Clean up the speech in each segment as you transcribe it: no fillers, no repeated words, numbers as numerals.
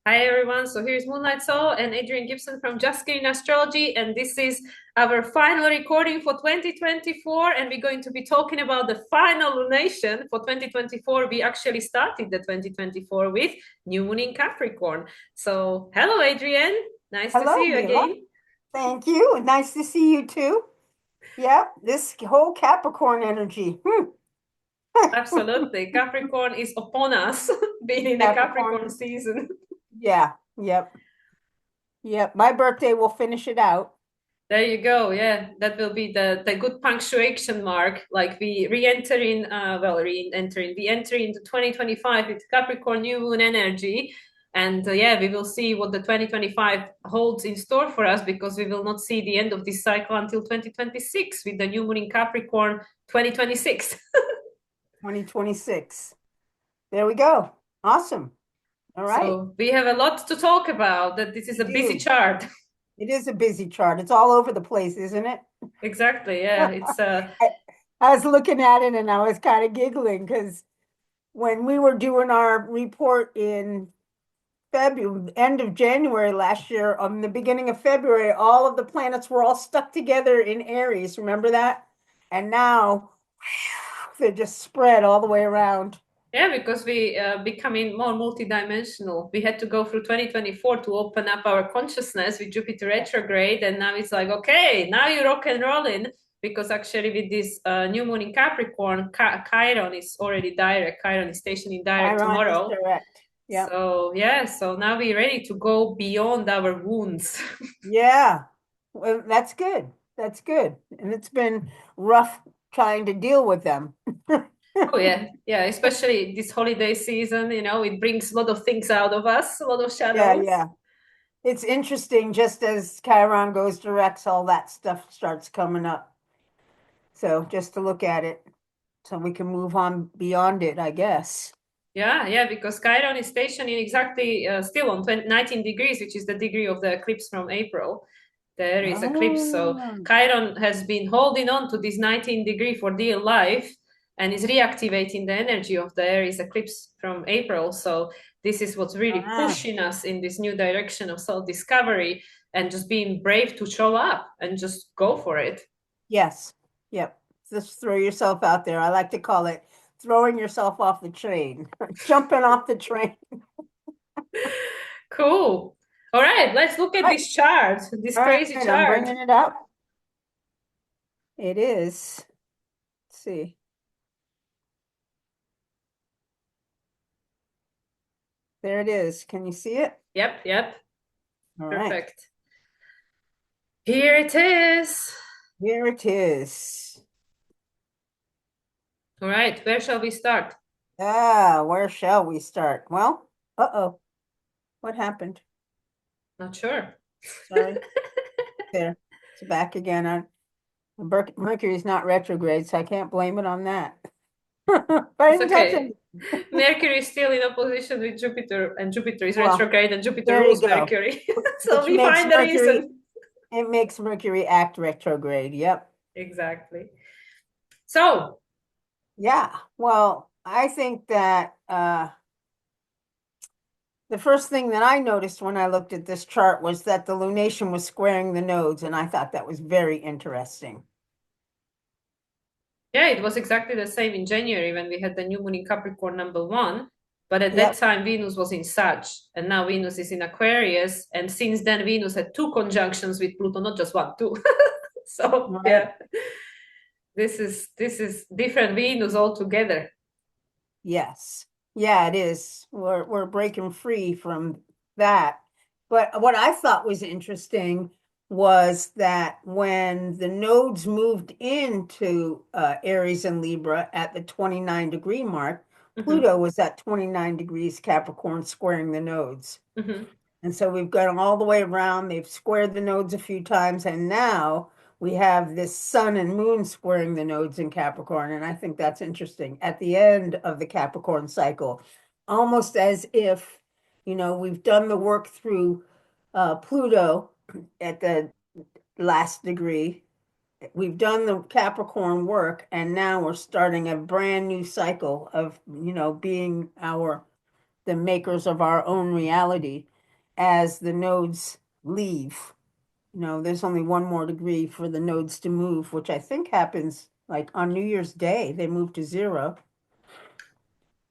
Hi everyone, so here's Moonlight Soul and Adrienne Gibson from Just Green Astrology, and this is our final recording for 2024, and we're going to be talking about the final lunation for 2024. We actually started the 2024 with New Moon in Capricorn. So hello Adrienne, nice to see Hello, you Mila. again. Thank you. Nice to see you too. Yep, this whole Capricorn energy. Absolutely, Capricorn is upon us, being in the Capricorn Capricorn. season. Yeah, yep, yep. My birthday will finish it out. There you go. Yeah, that will be the good punctuation mark. Like we re-entering, we enter into 2025 with Capricorn New Moon energy, and yeah, we will see what the 2025 holds in store for us because we will not see the end of this cycle until 2026 with the New Moon in Capricorn 2026. 2026. There we go. Awesome. All right. So we have a lot to talk about. That this is We a busy do. chart. It is a busy chart. It's all over the place, isn't it? Exactly. Yeah, it's I, I was looking at it and I was kind of giggling because when we were doing our report in February, end of January last year, the beginning of February, all of the planets were all stuck together in Aries. Remember that? And now they're just spread all the way around. Yeah, because we becoming more multidimensional. We had to go through 2024 to open up our consciousness with Jupiter retrograde, and now it's like, okay, now you rock and rolling. Because actually, with this new moon in Capricorn, Chiron is already direct. Chiron is stationing direct Chiron is tomorrow. direct. Yep. So yeah, so now we're ready to go beyond our wounds. Yeah. Well, that's good. That's good. And it's been rough trying to deal with them. Oh yeah, yeah. Especially this holiday season, it brings a lot of things out of us, a lot of Yeah, shadows. yeah. It's interesting, just as Chiron goes direct, all that stuff starts coming up. So just to look at it so we can move on beyond it, I guess. Yeah, yeah, because Chiron is stationing exactly still on 19 degrees, which is the degree of the eclipse from April. There is eclipse. So Ah, Chiron has been holding on to this 19 degree for dear life and is reactivating the energy of the Aries eclipse from April. So this is what's really ah, pushing us in this new direction of self-discovery and just being brave to show up and just go for it. yes. Yep. Just throw yourself out there. I like to call it throwing yourself off the train, jumping off the train. Cool. All right, let's look at Right. this chart, this All right. crazy I'm chart. bringing it up. It is. Let's see. There it is. Can you see it? Yep, yep. All right. Perfect. Here it is. Here it is. All right, where shall we start? Where shall we start? Well, uh-oh. What happened? Not sure. Sorry. There. It's back again. Mercury's not retrograde, so I can't blame it on that. But I It's didn't touch okay. it. Mercury is still in opposition with Jupiter, and Jupiter is Well, retrograde, and Jupiter there you rules go. Mercury. So Which we makes find the Mercury, reason. it makes Mercury act retrograde. Yep. Exactly. So, Yeah. Well, I think that the first thing that I noticed when I looked at this chart was that the lunation was squaring the nodes, and I thought that was very interesting. yeah, it was exactly the same in January when we had the new moon in Capricorn number one. But at that Yep. time, Venus was in Sag, and now Venus is in Aquarius. And since then, Venus had two conjunctions with Pluto, not just one, two. So, Right. yeah, this is different Venus altogether. Yes. Yeah, it is. We're breaking free from that. But what I thought was interesting was that when the nodes moved into Aries and Libra at the 29-degree mark, Hmm. Pluto was at 29 degrees Capricorn squaring the nodes. Hmm. And so we've gone all the way around. They've squared the nodes a few times, and now we have this sun and moon squaring the nodes in Capricorn. And I think that's interesting at the end of the Capricorn cycle, almost as if, we've done the work through Pluto at the last degree. We've done the Capricorn work, and now we're starting a brand new cycle of, being the makers of our own reality. as the nodes leave. There's only one more degree for the nodes to move, which I think happens like on New Year's Day. They move to zero.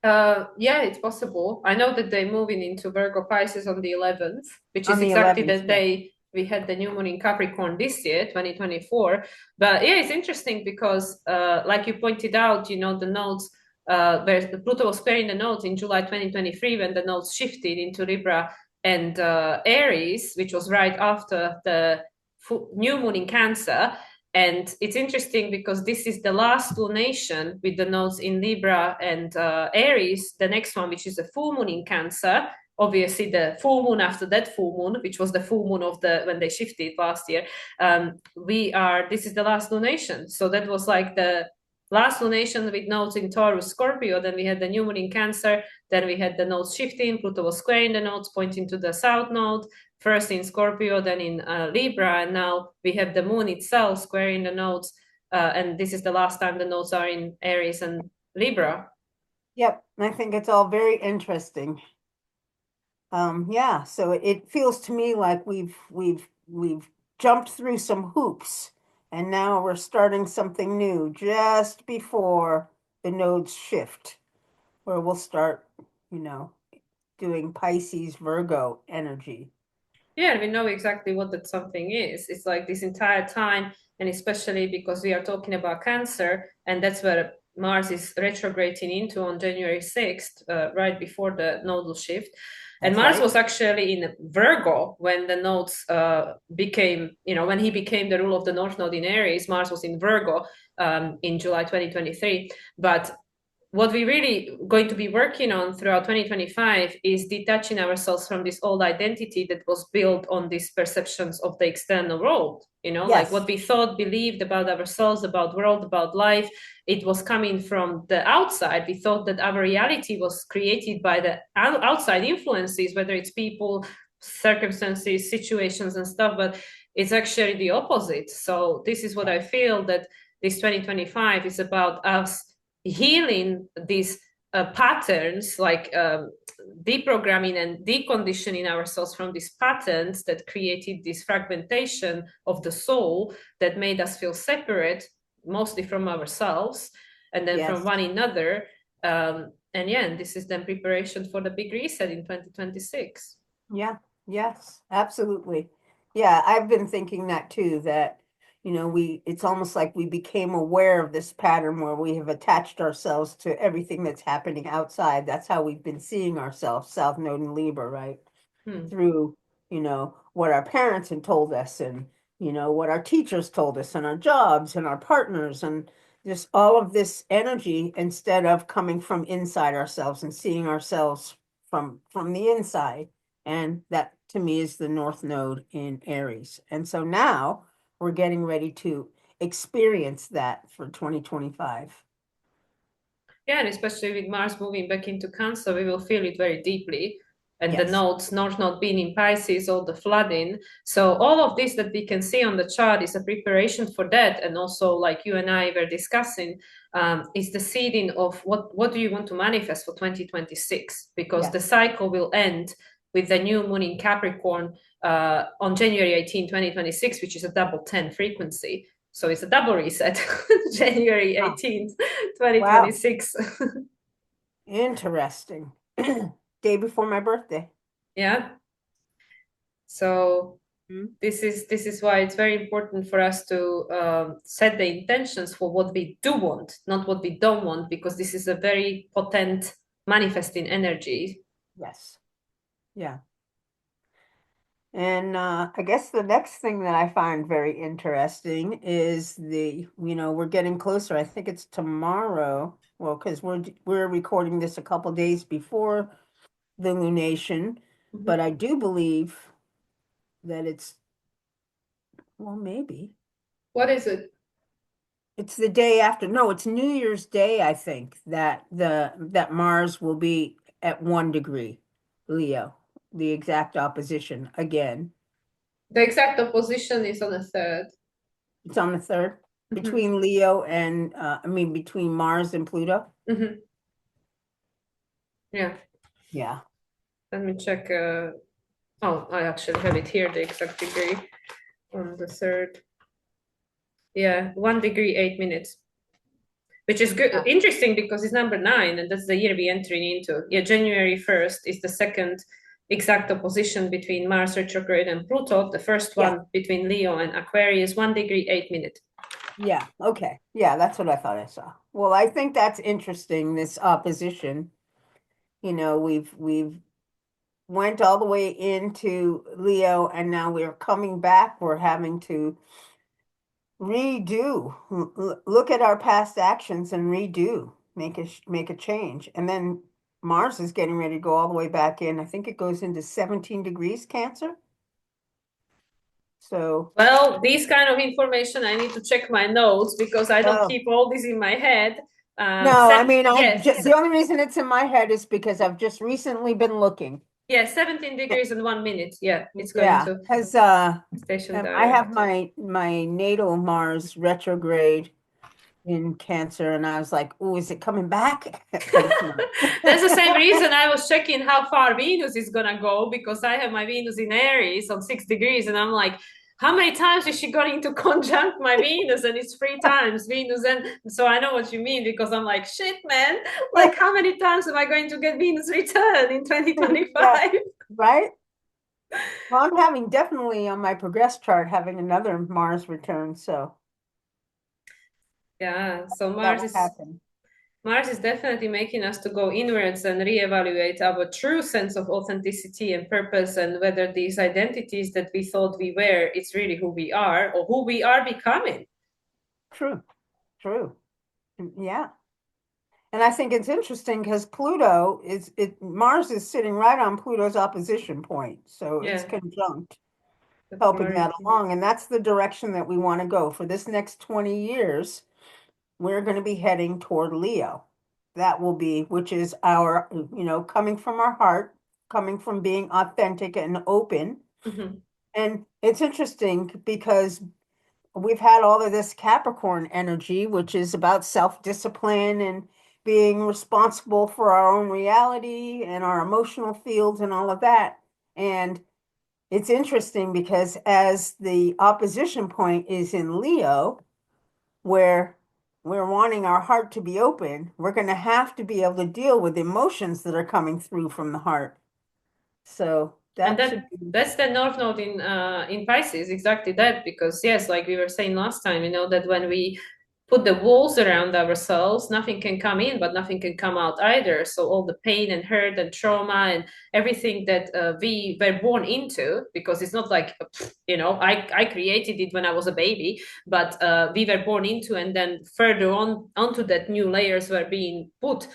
Yeah, it's possible. I know that they're moving into Virgo Pisces on the 11th, which On is the exactly 11th, the yeah. day we had the new moon in Capricorn this year, 2024. But yeah, it's interesting because, like you pointed out, the nodes, where the Pluto was squaring the nodes in July 2023 when the nodes shifted into Libra and Aries, which was right after the new moon in Cancer. And it's interesting because this is the last lunation with the nodes in Libra and Aries. The next one, which is the full moon in Cancer, obviously the full moon after that full moon, which was the full moon of the when they shifted last year. This is the last lunation. So that was like the last lunation with nodes in Taurus, Scorpio. Then we had the new moon in Cancer. Then we had the nodes shifting. Pluto was squaring the nodes, pointing to the south node, first in Scorpio, then in Libra, and now we have the moon itself squaring the nodes. And this is the last time the nodes are in Aries and Libra. Yep. I think it's all very interesting. Yeah, so it feels to me like we've jumped through some hoops and now we're starting something new just before the nodes shift, where we'll start, you know, doing Pisces Virgo energy. Yeah, we know exactly what that something is. It's like this entire time, and especially because we are talking about Cancer, and that's where Mars is retrograding into on January 6th, right before the nodal shift. And That's Mars right. was actually in Virgo when the nodes became, when he became the rule of the North Node in Aries. Mars was in Virgo in July 2023. But what we really going to be working on throughout 2025 is detaching ourselves from this old identity that was built on these perceptions of the external world, like Yes. what we thought, believed about ourselves, about world, about life. It was coming from the outside. We thought that our reality was created by the outside influences, whether it's people, circumstances, situations and stuff, but it's actually the opposite. So this is what I feel, that this 2025 is about us healing these patterns, like deprogramming and deconditioning ourselves from these patterns that created this fragmentation of the soul that made us feel separate, mostly from ourselves and then from Yes. one another. And yeah, and this is then preparation for the big reset in 2026. Yeah, yes, absolutely. Yeah, I've been thinking that too, that, it's almost like we became aware of this pattern where we have attached ourselves to everything that's happening outside. That's how we've been seeing ourselves, South Node and Libra, right? Hmm. Through, what our parents had told us and, what our teachers told us and our jobs and our partners and just all of this energy instead of coming from inside ourselves and seeing ourselves from the inside. And that to me is the North Node in Aries. And so now we're getting ready to experience that for 2025. Yeah, and especially with Mars moving back into Cancer, we will feel it very deeply. And the Yes. nodes, North Node being in Pisces, all the flooding. So all of this that we can see on the chart is a preparation for that. And also, like you and I were discussing, is the seeding of what do you want to manifest for 2026? Because the Yes. cycle will end with the new moon in Capricorn on January 18, 2026, which is a double 10 frequency. So it's a double reset, January Oh, 18th, wow. 2026. Interesting. Day before my birthday. Yeah. So Mhm. this is why it's very important for us to set the intentions for what we do want, not what we don't want, because this is a very potent manifesting energy. Yes. Yeah. And I guess the next thing that I find very interesting is we're getting closer. I think it's tomorrow. Well, because we're recording this a couple days before the lunation, Mhm. but I do believe that well, maybe What is it? it's the day after. No, it's New Year's Day, I think, that Mars will be at 1 degree, Leo, the exact opposition again. The exact opposition is on the third. It's on the third Mhm. between Leo and I mean between Mars and Pluto. Mhm. Yeah. Yeah. Let me check. Oh, I actually have it here, the exact degree on the 3rd. Yeah, 1 degree, 8 minutes, which is good, Yeah. interesting because it's number 9, and that's the year we're entering into. Yeah, January 1st is the second exact opposition between Mars retrograde and Pluto. The first Yeah. one between Leo and Aquarius, 1 degree, 8 minutes. Yeah. Okay. Yeah, that's what I thought I saw. Well, I think that's interesting, this opposition. We've went all the way into Leo and now we're coming back. We're having to redo, look at our past actions and redo, make a change. And then Mars is getting ready to go all the way back in. I think it goes into 17 degrees Cancer. So, Well, these kind of information, I need to check my notes because I don't oh, keep all this in my head. no, I mean, Yes, the only reason it's in my head is because I've just recently been looking. yeah, 17 degrees and 1 minute. Yeah, it's going Yeah, to because station I direct. have my natal Mars retrograde in Cancer, and I was like, "Oh, is it coming back?" But it's not. That's the same reason I was checking how far Venus is gonna go because I have my Venus in Aries on 6 degrees, and I'm like, how many times is she going to conjunct my Venus? And it's 3 times Venus, and so I know what you mean because I'm like, shit, man, like how many times am I going to get Venus return in Yeah, 2025? right. Well, I'm having definitely on my progress chart having another Mars return, so Yeah, so that will happen. Mars is definitely making us to go inwards and reevaluate our true sense of authenticity and purpose, and whether these identities that we thought we were, it's really who we are or who we are becoming. True, true. Yeah. And I think it's interesting because Mars is sitting right on Pluto's opposition point. So it's Yeah, conjunct, the helping that polarity. along. And that's the direction that we want to go. For this next 20 years, we're going to be heading toward Leo. That will be, which is our, coming from our heart, coming from being authentic and open. Mhm. And it's interesting because we've had all of this Capricorn energy, which is about self-discipline and being responsible for our own reality and our emotional fields and all of that. And it's interesting because as the opposition point is in Leo, where we're wanting our heart to be open, we're going to have to be able to deal with emotions that are coming through from the heart. So And that should be, that's the North Node in Pisces, exactly that. Because yes, like we were saying last time, that when we put the walls around ourselves, nothing can come in, but nothing can come out either. So all the pain and hurt and trauma and everything that we were born into, because it's not like I created it when I was a baby, but we were born into, and then further on onto that new layers were being put.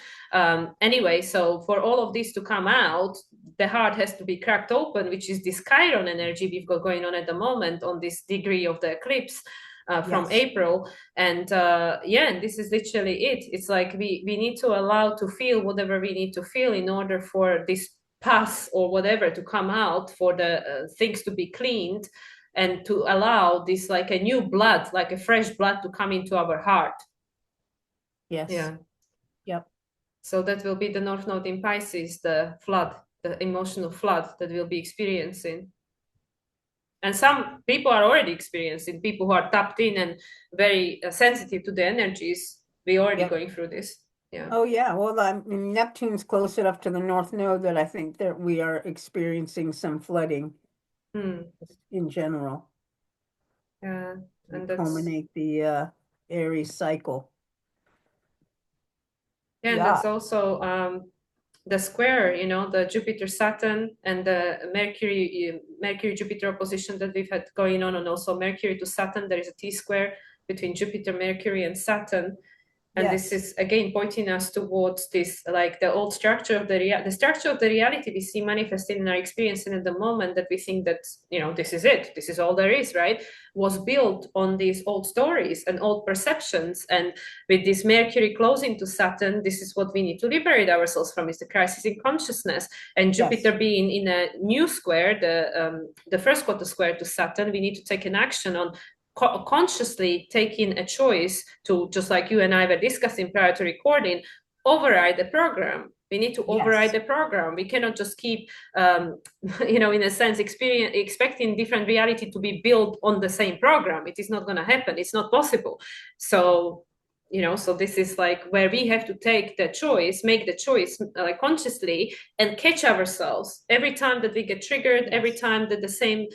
Anyway, so for all of this to come out, the heart has to be cracked open, which is this Chiron energy we've got going on at the moment on this degree of the eclipse from yes, April. And yeah, and this is literally it. It's like we need to allow to feel whatever we need to feel in order for this pus or whatever to come out, for the things to be cleaned, and to allow this like a new blood, like a fresh blood to come into our heart. yes, Yeah. yep, So that will be the North Node in Pisces, the flood, the emotional flood that we'll be experiencing. And some people are already experiencing, people who are tapped in and very sensitive to the energies. We're already yep. going through this. Yeah. Oh yeah, well, I mean, Neptune's close enough to the North Node that I think that we are experiencing some flooding Hmm. in general Yeah. to And that's culminate the Aries cycle. yeah, and Yeah, that's also the square, the Jupiter Saturn and the Mercury Jupiter opposition that we've had going on, and also Mercury to Saturn. There is a T square between Jupiter, Mercury, and Saturn. And this yes, is again pointing us towards this, like the old structure of the structure of the reality we see manifested in our experience, and at the moment that we think that this is it, this is all there is, right, was built on these old stories and old perceptions. And with this Mercury closing to Saturn, this is what we need to liberate ourselves from, is the crisis in consciousness. And yes, Jupiter being in a new square, the first quarter square to Saturn, we need to take an action on consciously taking a choice to, just like you and I were discussing prior to recording, override the program. We need to override Yes. the program. We cannot just keep, in a sense, expecting different reality to be built on the same program. It is not going to happen. It's not possible. So, so this is like where we have to take the choice, make the choice consciously, and catch ourselves every time that we get triggered, every Yes. time that the same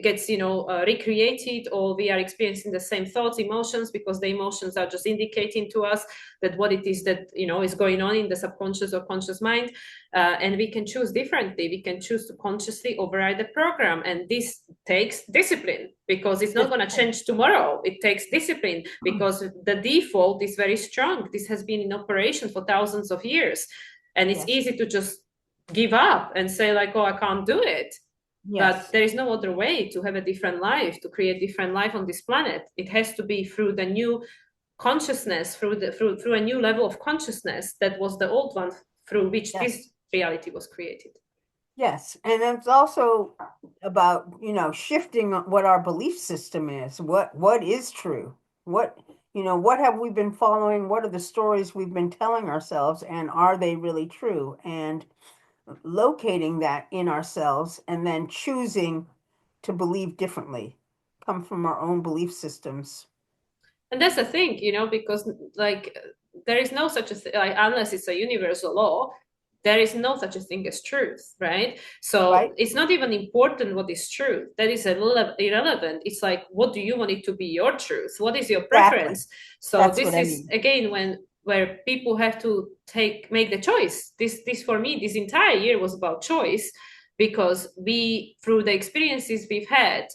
gets recreated, or we are experiencing the same thoughts, emotions, because the emotions are just indicating to us that what it is that is going on in the subconscious or conscious mind. And we can choose differently. We can choose to consciously override the program, and this takes discipline, because it's not going to change tomorrow. It takes discipline because the default is very strong. This has been in operation for thousands of years, and it's Yes. easy to just give up and say like, oh, I can't do it. But Yes. there is no other way to have a different life, to create different life on this planet. It has to be through the new consciousness, through a new level of consciousness that was the old one through which Yes. this reality was created. Yes, and it's also about, shifting what our belief system is. What is true? What have we been following? What are the stories we've been telling ourselves, and are they really true? And locating that in ourselves and then choosing to believe differently, come from our own belief systems. And that's the thing, because like there is no such a thing, like, unless it's a universal law, there is no such a thing as truth, right? So Right? it's not even important what is truth. That is a little irrelevant. It's like, what do you want it to be your truth? What is your Exactly. preference? So That's this what I is mean. again where people have to make the choice. This for me, this entire year was about choice, because we, through the experiences we've had,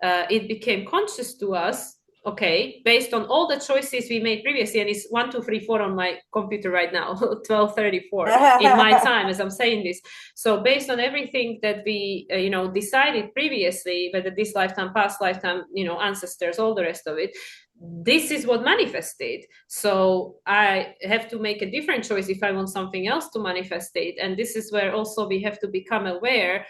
it became conscious to us, okay, based on all the choices we made previously, and it's 1 2 3 4 on my computer right now, 12:34 in my time as I'm saying this. So based on everything that we decided previously, whether this lifetime, past lifetime, ancestors, all the rest of it, this is what manifested. So I have to make a different choice if I want something else to manifest it. And this is where also we have to become aware,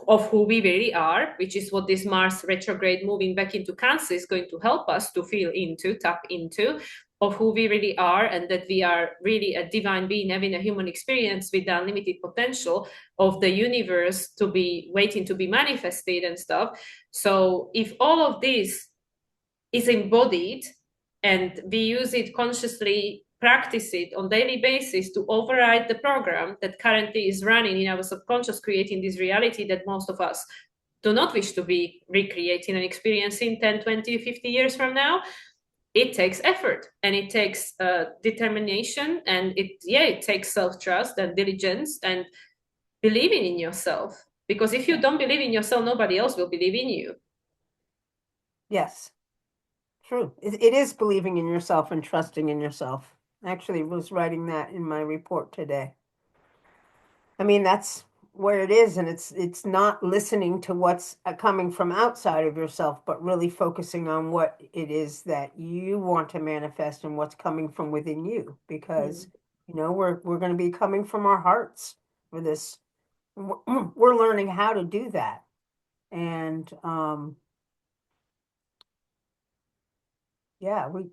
of who we really are, which is what this Mars retrograde moving back into Cancer is going to help us to feel into, tap into, of who we really are, and that we are really a divine being having a human experience with the unlimited potential of the universe to be waiting to be manifested and stuff. So if all of this is embodied and we use it consciously, practice it on daily basis to override the program that currently is running in our subconscious, creating this reality that most of us do not wish to be recreating and experiencing 10 20 50 years from now. It takes effort, and it takes determination, and it takes self-trust and diligence and believing in yourself, because if you Yes. don't believe in yourself, nobody else will believe in you. Yes. True. It is believing in yourself and trusting in yourself. Actually, was writing that in my report today. I mean, that's where it is, and it's not listening to what's coming from outside of yourself, but really focusing on what it is that you want to manifest and what's coming from within you. Because, Hmm. we're going to be coming from our hearts for this. We're learning how to do that, and yeah, we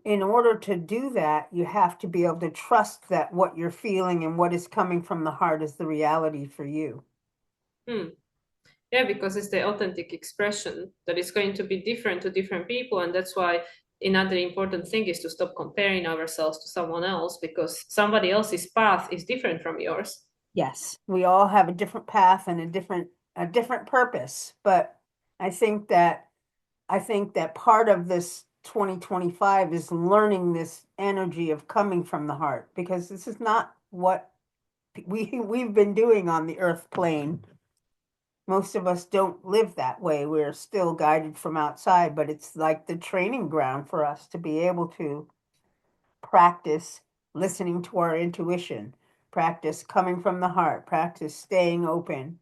in order to do that, you have to be able to trust that what you're feeling and what is coming from the heart is the reality for you. Hmm. Yeah, because it's the authentic expression that is going to be different to different people. And that's why another important thing is to stop comparing ourselves to someone else, because somebody else's path is different from yours. Yes, we all have a different path and a different purpose, but I think that I think that part of this 2025 is learning this energy of coming from the heart, because this is not what we've been doing on the earth plane. Most of us don't live that way. We're still guided from outside, but it's like the training ground for us to be able to practice listening to our intuition, practice coming from the heart, practice staying open.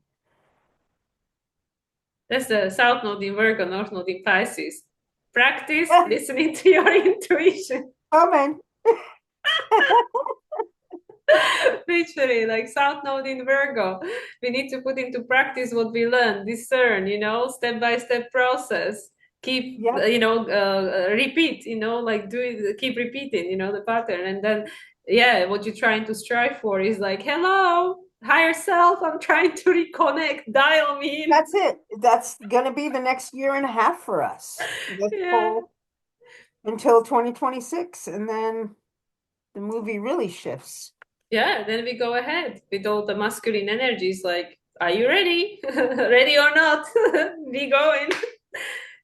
That's the South Node in Virgo, North Node in Pisces. Practice listening to your intuition. Amen. Literally, like South Node in Virgo. We need to put into practice what we learn, discern, step by step process. Keep, Yep. repeat, like do it, keep repeating, the pattern. And then yeah, what you're trying to strive for is like, hello, higher self, I'm trying to reconnect, dial me in. That's it. That's going to be the next year and a half for us. This Yeah. whole until 2026, and then the movie really shifts. Yeah, then we go ahead with all the masculine energies like, are you ready? Ready or not? We going.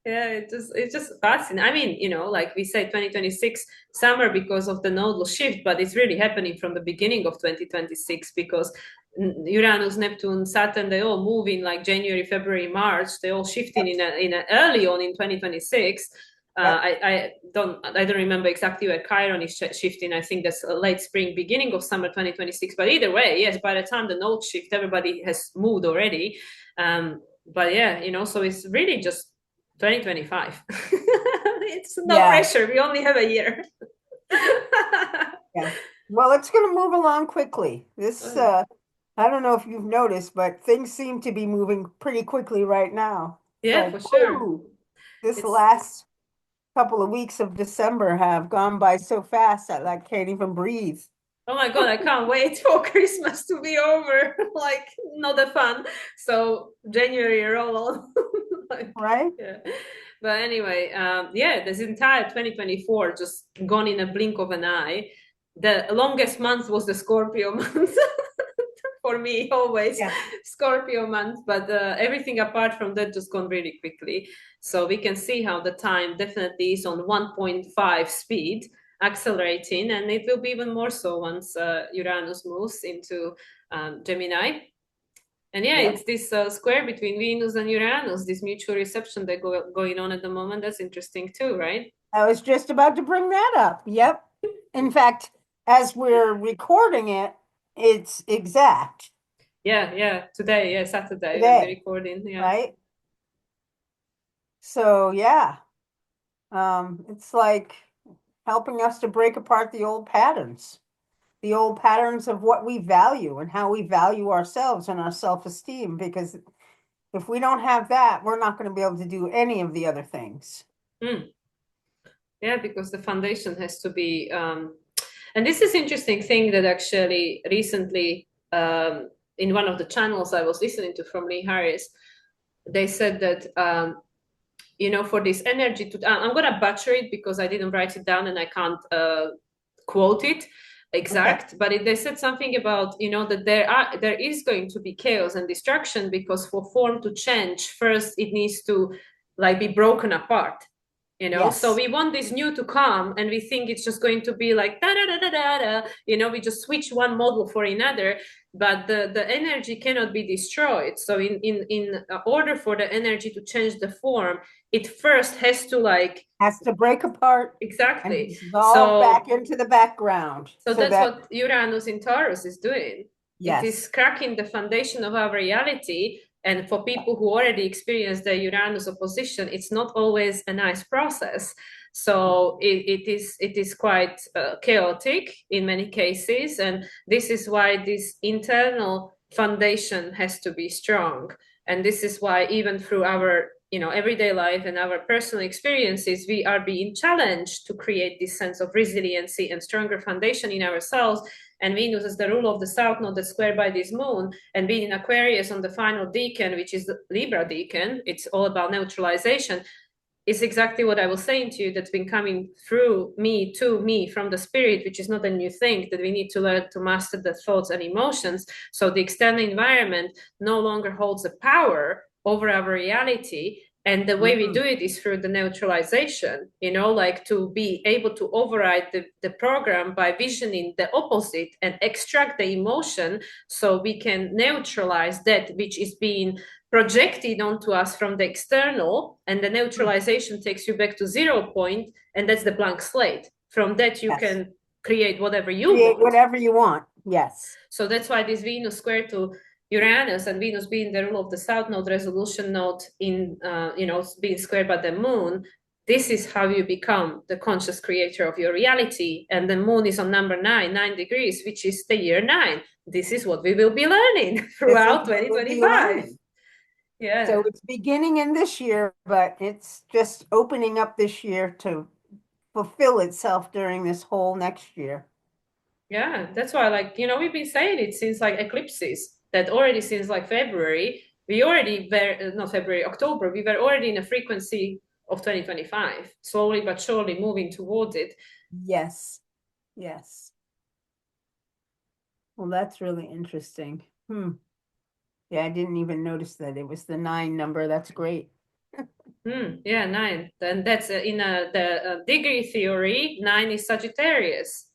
Yeah, it's just fascinating. I mean, like we say 2026 summer because of the nodal shift, but it's really happening from the beginning of 2026 because Uranus, Neptune, Saturn, they all move in like January, February, March. They all shifting Yep. in a early on in 2026. Yep. I don't remember exactly where Chiron is shifting. I think that's late spring, beginning of summer 2026. But either way, yes, by the time the node shift, everybody has moved already. But yeah, so it's really just 2025. It's no Yeah. pressure. We only have a year. Yeah. Well, it's going to move along quickly. This, I don't know if you've noticed, but things seem to be moving pretty quickly right now. It's Yeah, like, for sure. whoo, this It's last couple of weeks of December have gone by so fast that I can't even breathe. Oh my God, I can't wait for Christmas to be over. Like, not the fun. So January roll on. Like, Right? yeah. But anyway, yeah, this entire 2024 just gone in a blink of an eye. The longest month was the Scorpio month for me, always Yeah. Scorpio month. But everything apart from that just gone really quickly. So we can see how the time definitely is on 1.5 speed accelerating, and it will be even more so once Uranus moves into Gemini. And yeah, Yep. it's this square between Venus and Uranus, this mutual reception that going on at the moment. That's interesting too, right? I was just about to bring that up. Yep. In fact, as we're recording it, it's exact Yeah, yeah. Today, yeah, Saturday when we're today, recording. Yeah. right? So yeah, it's like helping us to break apart the old patterns of what we value and how we value ourselves and our self-esteem. Because if we don't have that, we're not going to be able to do any of the other things. Mm. Yeah, because the foundation has to be. And this is interesting thing that actually recently in one of the channels I was listening to from Lee Harris, they said that for this energy to I'm going to butcher it because I didn't write it down and I can't quote it Okay. exact, but they said something about that there is going to be chaos and destruction because for form to change first it needs to like be broken apart. So Yes. we want this new to come and we think it's just going to be like da da da da da da. We just switch one model for another, but the energy cannot be destroyed. So in order for the energy to change the form, it first has to like Has to break apart and exactly. dissolve back So into the background so so that's that, what Uranus in Taurus is doing. It is yes. cracking the foundation of our reality. And for people who already experience the Uranus opposition, it's not always a nice process. So it is quite chaotic in many cases, and this is why this internal foundation has to be strong. And this is why even through our everyday life and our personal experiences, we are being challenged to create this sense of resiliency and stronger foundation in ourselves. And Venus is the rule of the south node that's squared by this moon, and being in Aquarius on the final decan, which is the Libra decan, it's all about neutralization. Is exactly what I was saying to you, that's been coming through me to me from the spirit, which is not a new thing, that we need to learn to master the thoughts and emotions. So the external environment no longer holds the power over our reality. And the way we do Mhm. it is through the neutralization, like to be able to override the program by visioning the opposite and extract the emotion so we can neutralize that which is being projected onto us from the external, and the neutralization takes you back to 0 point, and that's the blank slate. From that you Yes. can create whatever you Create want. whatever you want. Yes. So that's why this Venus square to Uranus, and Venus being the rule of the south node, resolution node, in being squared by the moon, this is how you become the conscious creator of your reality. And the moon is on number 9 degrees, which is the year 9. This is what we will be learning This is throughout what we'll be 2025. learning. So Yeah. it's beginning in this year, but it's just opening up this year to fulfill itself during this whole next year. Yeah, that's why, like, we've been saying it since like eclipses, that already since like February, we already were, not February, October, we were already in a frequency of 2025, slowly but surely moving towards it. Yes. Yes. Well, that's really interesting. Yeah, I didn't even notice that it was the 9 number. That's great. Yeah, nine. Then that's in the degree theory, nine is Sagittarius.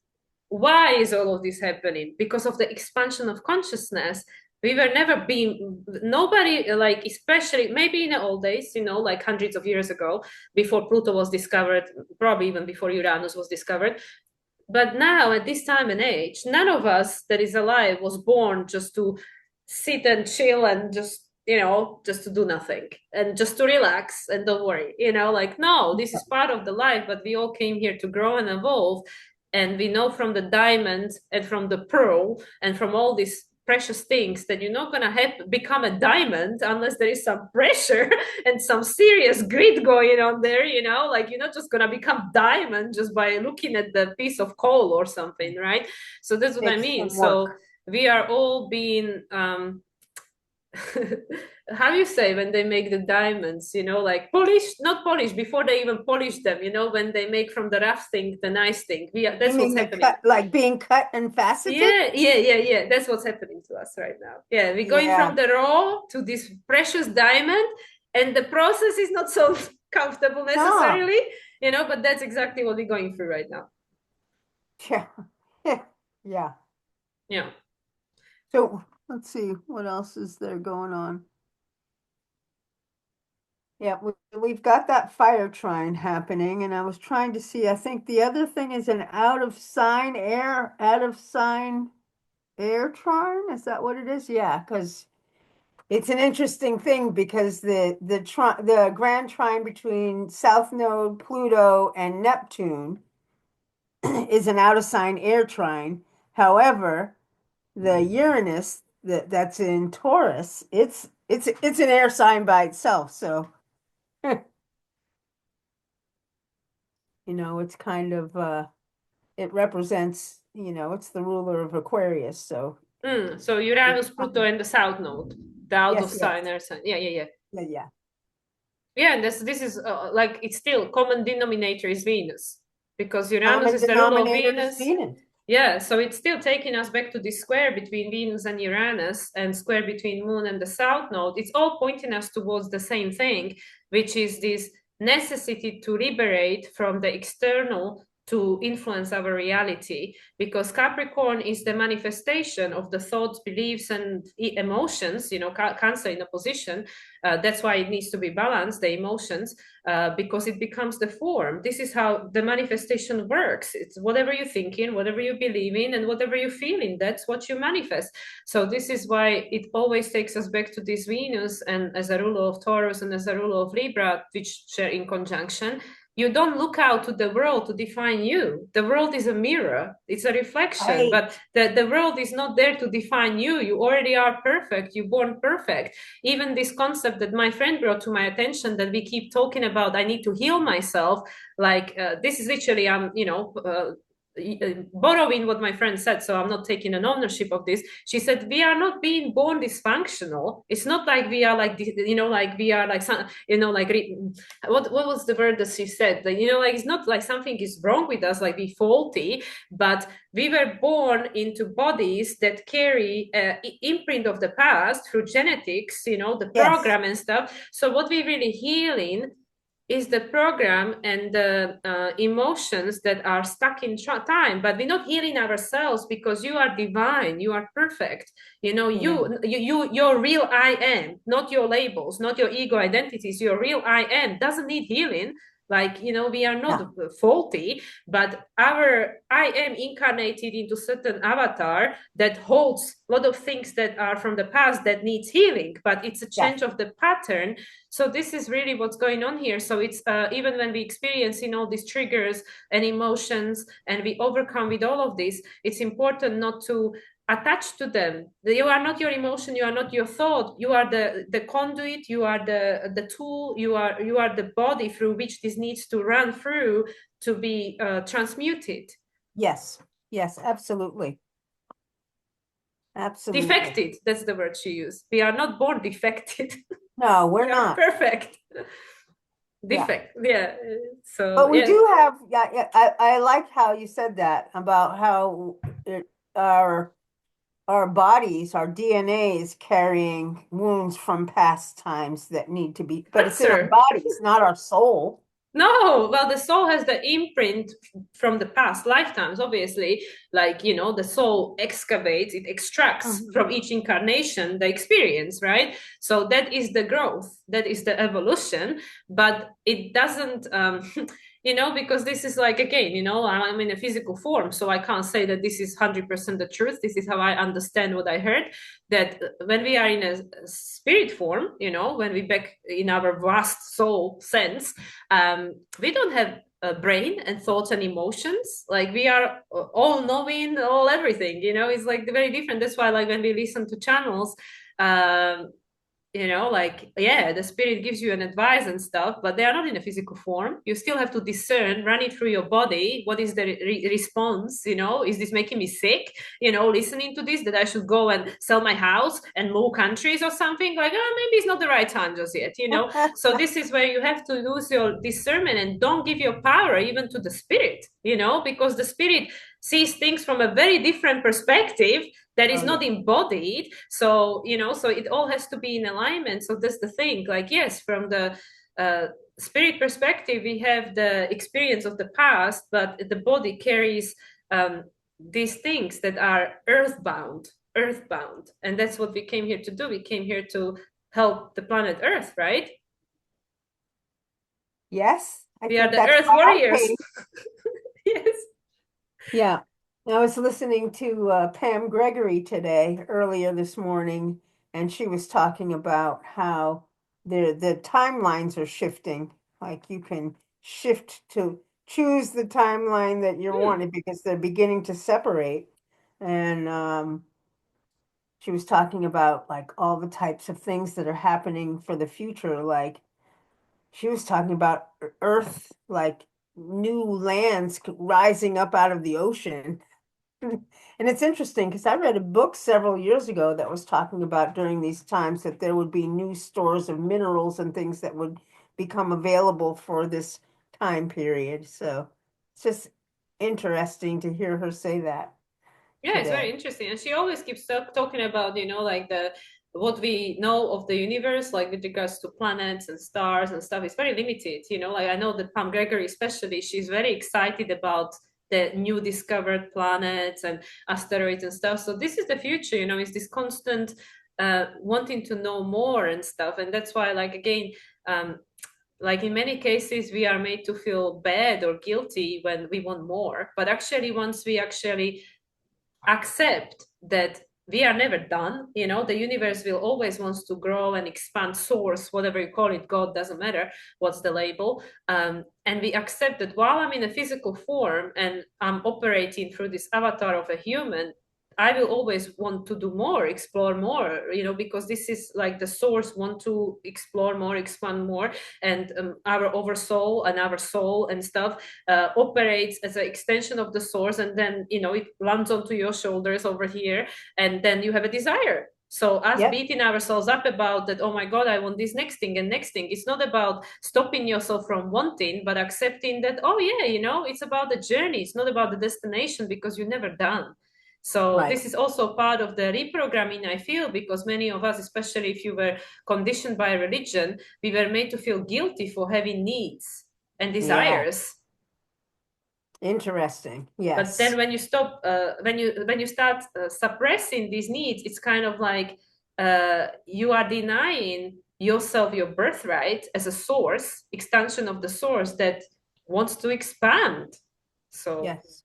Why is all of this happening? Because of the expansion of consciousness. We were never being, nobody, like, especially maybe in the old days, like hundreds of years ago, before Pluto was discovered, probably even before Uranus was discovered. But now, at this time and age, none of us that is alive was born just to sit and chill and just to do nothing and just to relax and don't worry. Like, no, this is part of the life, but we all came here to grow and evolve. And we know from the diamond and from the pearl and from all these precious things that you're not going to become a diamond unless there is some pressure and some serious grit going on there. Like, you're not just going to become diamond just by looking at the piece of coal or something, right? So that's what I Takes mean. some So work. we are all being how do you say when they make the diamonds, like polished, not polished before they even polish them, when they make from the rough thing the nice thing. You That's what's mean the happening. cut, like being cut and faceted? Yeah. That's what's happening to us right now. Yeah, we're going from Yeah. the raw to this precious diamond, and the process is not so comfortable No. necessarily, but that's exactly what we're going through right now. Yeah. Yeah. Yeah. So let's see what else is there going on. Yeah, we've got that fire trine happening, and I was trying to see. I think the other thing is an out of sign air trine. Is that what it is? Yeah, because it's an interesting thing because the grand trine between South Node, Pluto, and Neptune is an out of sign air trine. However, the Uranus that's in Taurus, it's an air sign by itself. So, it's kind of it represents, it's the ruler of Aquarius. So, So it's Uranus, Pluto, and the South Node, the out of yes, yes. sign, air sign. Yeah. Yeah, yeah. Yeah, and this is like, it's still common denominator is Venus, because Uranus Common is the ruler of denominator is Venus. Venus. Yeah, so it's still taking us back to this square between Venus and Uranus and square between Moon and the South Node. It's all pointing us towards the same thing, which is this necessity to liberate from the external to influence our reality, because Capricorn is the manifestation of the thoughts, beliefs, and emotions. Cancer in opposition. That's why it needs to be balanced, the emotions, because it becomes the form. This is how the manifestation works. It's whatever you're thinking, whatever you believe in, and whatever you're feeling, that's what you manifest. So this is why it always takes us back to this Venus, and as a ruler of Taurus and as a ruler of Libra, which share in conjunction. You don't look out to the world to define you. The world is a mirror, it's a reflection, Right. but the world is not there to define you. You already are perfect, you're born perfect. Even this concept that my friend brought to my attention, that we keep talking about, I need to heal myself, like, this is literally, borrowing what my friend said, so I'm not taking an ownership of this. She said we are not being born dysfunctional. It's not like we are like, like we are like some, like what was the word that she said, that, like, it's not like something is wrong with us, like we faulty, but we were born into bodies that carry imprint of the past through genetics, the Yes. program and stuff. So what we really healing is the program and the emotions that are stuck in time, but we're not healing ourselves, because you are divine, you are perfect. Yeah. Your real I am, not your labels, not your ego identities. Your real I am doesn't need healing. Like, we are not Yeah. faulty, but our I am incarnated into certain avatar that holds a lot of things that are from the past that needs healing, but it's a Yes. change of the pattern. So this is really what's going on here. So it's even when we experience, all these triggers and emotions, and we overcome with all of this, it's important not to attach to them. You are not your emotion, you are not your thought, you are the conduit, you are the tool, you are the body through which this needs to run through to be transmuted. Yes. Yes, absolutely. Absolutely. Defected, that's the word she used. We are not born defected. No, We we're are not. perfect. Yeah. Defect, yeah. So But we yes, do have, yeah, yeah, I like how you said that about how it, our our bodies, our DNA is carrying wounds from past times that need to be, but it's in our cancer. bodies, not our soul. No, well, the soul has the imprint from the past lifetimes, obviously. Like, the soul excavates, it extracts Mhm. from each incarnation the experience, right? So that is the growth, that is the evolution, but it doesn't, because this is like, again, I'm in a physical form, so I can't say that this is 100% the truth. This is how I understand what I heard, that when we are in a spirit form, when we back in our vast soul sense, we don't have a brain and thoughts and emotions. Like we are all knowing, all everything. It's like very different. That's why, like when we listen to channels, um, like, yeah, the spirit gives you an advice and stuff, but they are not in a physical form. You still have to discern, run it through your body. What is the response? Is this making me sick? Listening to this, that I should go and sell my house and move countries or something, like, oh, maybe it's not the right time just yet. So this is where you have to use your discernment and don't give your power even to the spirit, because the spirit sees things from a very different perspective that is Oh, not yeah. embodied. So it all has to be in alignment. So that's the thing, like, yes, from the spirit perspective, we have the experience of the past, but the body carries these things that are earthbound, and that's what we came here to do. We came here to help the planet Earth, right? Yes, I We are think the that's Earth why I warriors. came. Yes. Yeah. I was listening to Pam Gregory today, earlier this morning, and she was talking about how the timelines are shifting. Like you can shift to choose the timeline that you're Hmm. wanting because they're beginning to separate. And she was talking about like all the types of things that are happening for the future. Like she was talking about Earth, like new lands rising up out of the ocean. And it's interesting because I read a book several years ago that was talking about during these times that there would be new stores of minerals and things that would become available for this time period. So it's just interesting to hear her say that Yeah, it's very today. interesting. And she always keeps talking about, like the what we know of the universe, like with regards to planets and stars and stuff, is very limited. Like I know that Pam Gregory, especially, she's very excited about the new discovered planets and asteroids and stuff. So this is the future, is this constant wanting to know more and stuff. And that's why, like, again, like in many cases, we are made to feel bad or guilty when we want more. But actually, once we actually accept that we are never done, the universe will always wants to grow and expand, source, whatever you call it, God, doesn't matter what's the label. And we accept that while I'm in a physical form and I'm operating through this avatar of a human, I will always want to do more, explore more, because this is like the source want to explore more, expand more. And our oversoul and our soul and stuff operates as an extension of the source, and then it lands onto your shoulders over here, and then you have a desire. So us Yep, beating ourselves up about that, oh my God, I want this next thing and next thing, it's not about stopping yourself from wanting, but accepting that, oh yeah, it's about the journey, it's not about the destination, because you're never done. So right. this is also part of the reprogramming, I feel, because many of us, especially if you were conditioned by religion, we were made to feel guilty for having needs and Yeah, desires. interesting. But then Yes. when you stop, when you start suppressing these needs, it's kind of like you are denying yourself your birthright as a source, extension of the source that wants to expand. So Yes.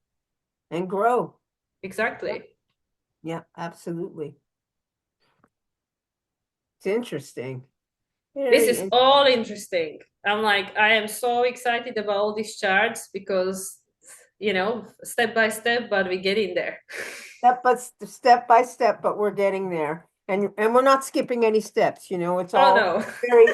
And grow. Yep. exactly. Yeah, absolutely. It's interesting. This Very is all interesting. I'm like, I am so excited about all these charts because, step by step, but we get in there. step by step, but we're getting there. And we're not skipping any steps, it's Oh all no. very,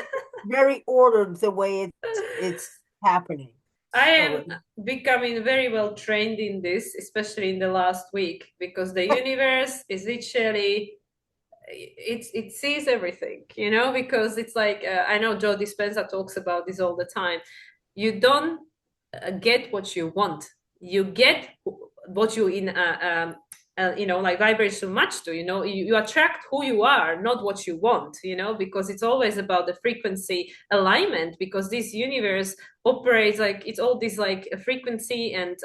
very ordered the way it's happening. I So am becoming very well trained in this, especially in the last week, because the universe is literally it sees everything, because it's like I know Joe Dispenza talks about this all the time. You don't get what you want. You get what you in like vibration match to. You attract who you are, not what you want. Because it's always about the frequency alignment. Because this universe operates like it's all this like a frequency and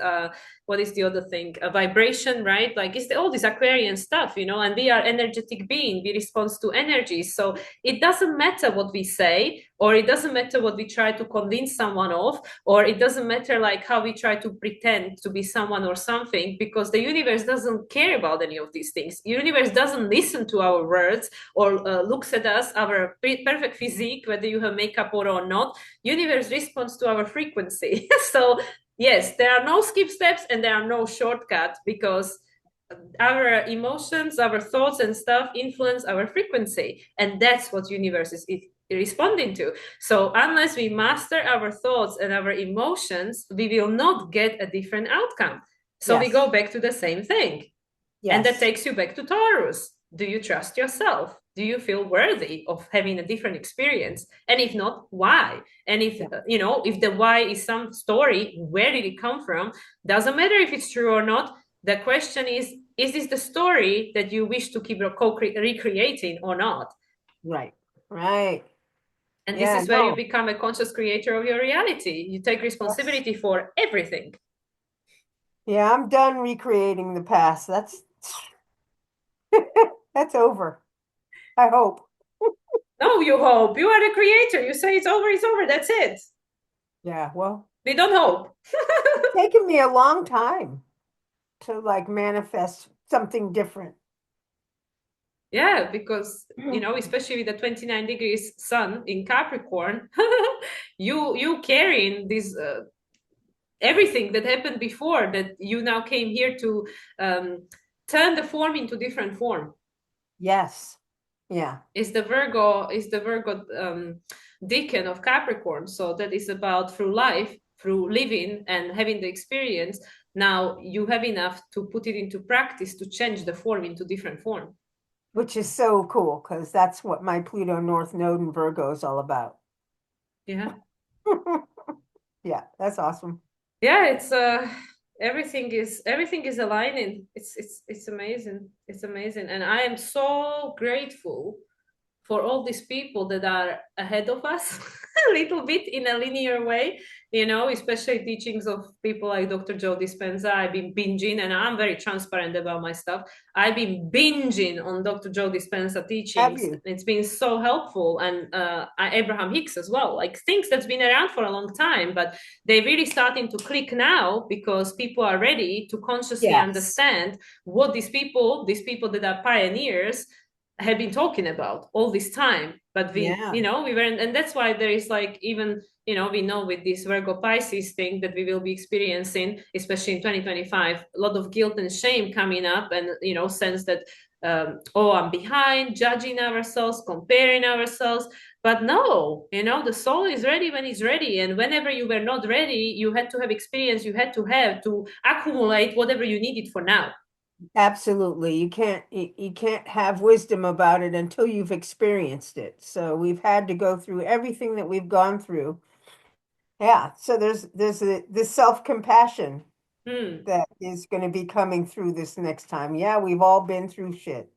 what is the other thing, a vibration, right? Like it's all this Aquarian stuff, and we are energetic being, we respond to energy. So it doesn't matter what we say, or it doesn't matter what we try to convince someone of, or it doesn't matter like how we try to pretend to be someone or something, because the universe doesn't care about any of these things. The universe doesn't listen to our words or looks at us, our perfect physique, whether you have makeup or not. Universe responds to our frequency. So yes, there are no skip steps and there are no shortcuts, because our emotions, our thoughts and stuff influence our frequency, and that's what universe is responding to. So unless we master our thoughts and our emotions, we will not get a different outcome. So we go yes, back to the same thing. And that yes, takes you back to Taurus. Do you trust yourself? Do you feel worthy of having a different experience? And if not, why? And if yeah, if the why is some story, where did it come from? Doesn't matter if it's true or not. The question is this the story that you wish to keep recreating or not? right, right. And this Yeah, is where you no, become a conscious creator of your reality. You take yes. responsibility for everything. Yeah, I'm done recreating the past. That's over. I hope. No, you hope. You are the creator. You say it's over. That's it. Yeah, well, We don't hope. it's taken me a long time to like manifest something different. Yeah, because especially with the 29 degrees sun in Capricorn, you carrying this everything that happened before, that you now came here to um, turn the form into different form. Yes. Yeah. Is the Virgo deacon of Capricorn. So that is about through life, through living and having the experience. Now you have enough to put it into practice to change the form into different form. Which is so cool because that's what my Pluto North Node in Virgo is all about. Yeah. Yeah, that's awesome. Yeah, it's everything is aligning. It's amazing. It's amazing. And I am so grateful for all these people that are ahead of us a little bit in a linear way, especially teachings of people like Dr. Joe Dispenza. I've been binging, and I'm very transparent about my stuff. I've been binging on Dr. Joe Dispenza Have teachings. you? It's been so helpful. And Abraham Hicks as well, like things that's been around for a long time, but they're really starting to click now because people are ready to consciously Yes. understand what these people that are pioneers have been talking about all this time. But Yeah. we weren't, and that's why there is like even we know with this Virgo Pisces thing that we will be experiencing, especially in 2025, a lot of guilt and shame coming up, and sense that oh, I'm behind, judging ourselves, comparing ourselves. But no, the soul is ready when it's ready, and whenever you were not ready, you had to have experience, you had to have to accumulate whatever you needed for now. Absolutely. You can't have wisdom about it until you've experienced it. So we've had to go through everything that we've gone through. Yeah. So this self-compassion Hmm. that is going to be coming through this next time. Yeah, we've all been through shit.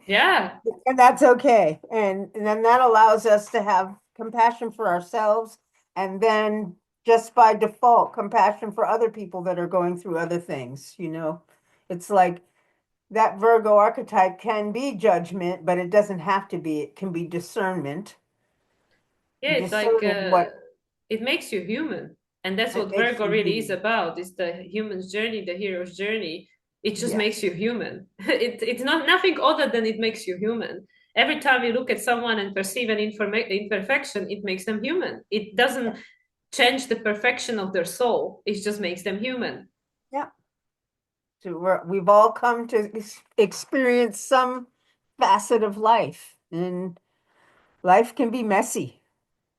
Yeah. And that's okay. And then that allows us to have compassion for ourselves and then just by default, compassion for other people that are going through other things, you know. It's like that Virgo archetype can be judgment, but it doesn't have to be. It can be discernment, Yeah, it's like discerning what it makes you human. And that's it what makes Virgo you really is human. about. It's the human's journey, the hero's journey. It just makes Yes. you human. It's not nothing other than it makes you human. Every time you look at someone and perceive an imperfection, it makes them human. It doesn't change the perfection of their soul. It just makes them human. Yeah. So we've all come to experience some facet of life, and life can be messy.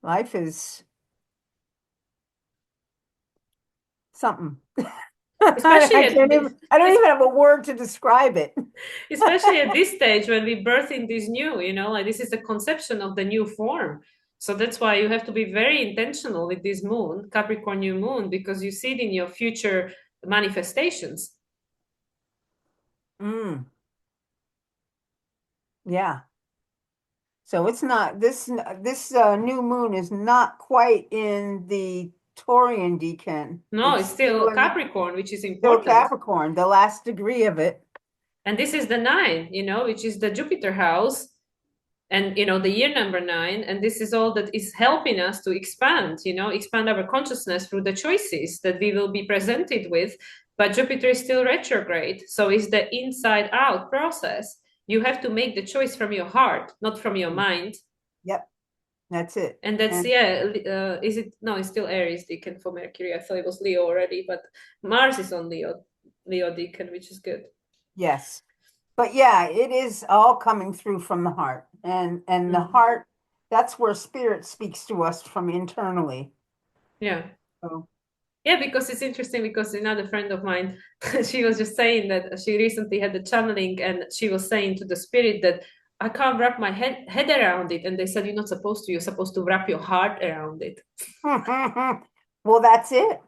Life is something. especially I don't even have a word to describe it. especially at this stage when we birth in this new, like this is the conception of the new form. So that's why you have to be very intentional with this moon, Capricorn new moon, because you see it in your future manifestations. Mm, yeah. So it's not this new moon is not quite in the Taurian decan. No, It's it's still still in Capricorn, which is still important. Capricorn, the last degree of it. And this is the nine, which is the Jupiter house, and the year number 9, and this is all that is helping us to expand our consciousness through the choices that we will be presented with. But Jupiter is still retrograde, so it's the inside out process. You have to make the choice from your heart, not from your mind. Yep, that's it. And that's, And yeah, is it? No, it's still Aries decan for Mercury. I thought it was Leo already, but Mars is on Leo decan, which is good. yes. But yeah, it is all coming through from the heart. And the Mm. heart, that's where spirit speaks to us from internally. Yeah. So Yeah, because it's interesting because another friend of mine, she was just saying that she recently had the channeling, and she was saying to the spirit that I can't wrap my head around it. And they said, you're not supposed to, you're supposed to wrap your heart around it. well, that's it.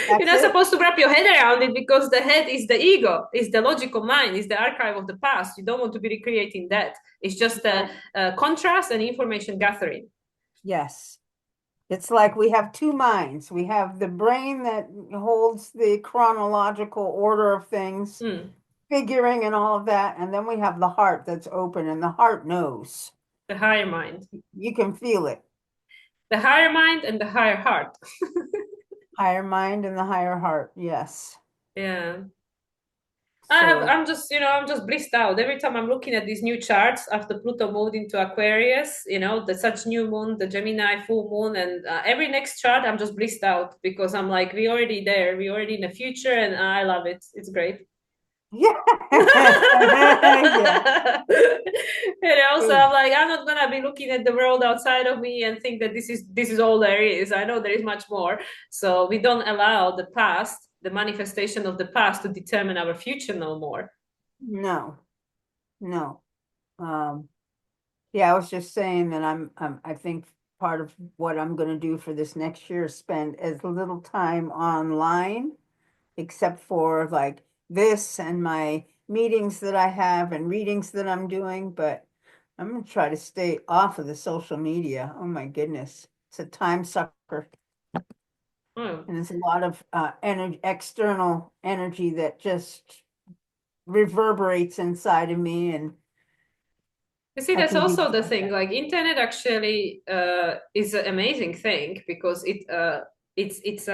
You're That's not it. supposed to wrap your head around it because the head is the ego, is the logical mind, is the archive of the past. You don't want to be recreating that. It's just a contrast and information gathering. Yes. It's like we have two minds. We have the brain that holds the chronological order of things, Mm, figuring and all of that. And then we have the heart that's open, and the heart knows. the higher mind. You can feel it. The higher mind and the higher heart. Higher mind and the higher heart. Yes. Yeah. So, I'm just blissed out every time I'm looking at these new charts after Pluto moved into Aquarius, the such new moon, the Gemini full moon, and every next chart I'm just blissed out because I'm like, we already there, we already in the future, and I love it. It's great. yeah. Yeah. So I'm like, I'm not gonna be looking at the world outside of me and think that this is all there is. I know there is much more. So we don't allow the past, the manifestation of the past, to determine our future no more. No, no. Yeah, I was just saying that I think part of what I'm going to do for this next year is spend as little time online, except for like this and my meetings that I have and readings that I'm doing. But I'm going to try to stay off of the social media. Oh my goodness. It's a time sucker. Oh. And there's a lot of energy, external energy that just reverberates inside of me, and You see, I that's can do also the without thing. that. Like internet actually is an amazing thing because it's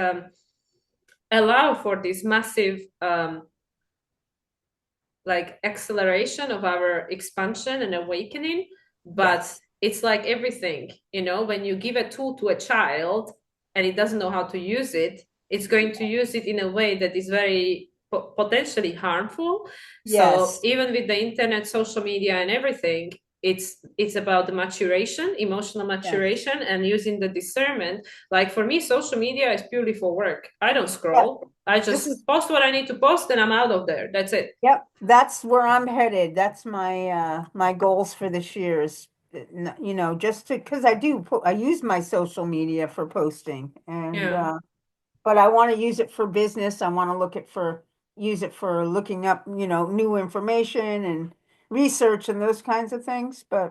allow for this massive like acceleration of our expansion and awakening. But Yes. it's like everything, when you give a tool to a child and it doesn't know how to use it, it's going to use it in a way that is very potentially harmful. So Yes. even with the internet, social media, and everything, it's about the maturation, emotional Yes. maturation, and using the discernment. Like for me, social media is purely for work. I don't Yeah. scroll. I This just is, post what I need to post and I'm out of there. That's it. yep, that's where I'm headed. That's my goals for this year is just to because I use my social media for posting and Yeah. but I want to use it for business. I want to use it for looking up, new information and research and those kinds of things. But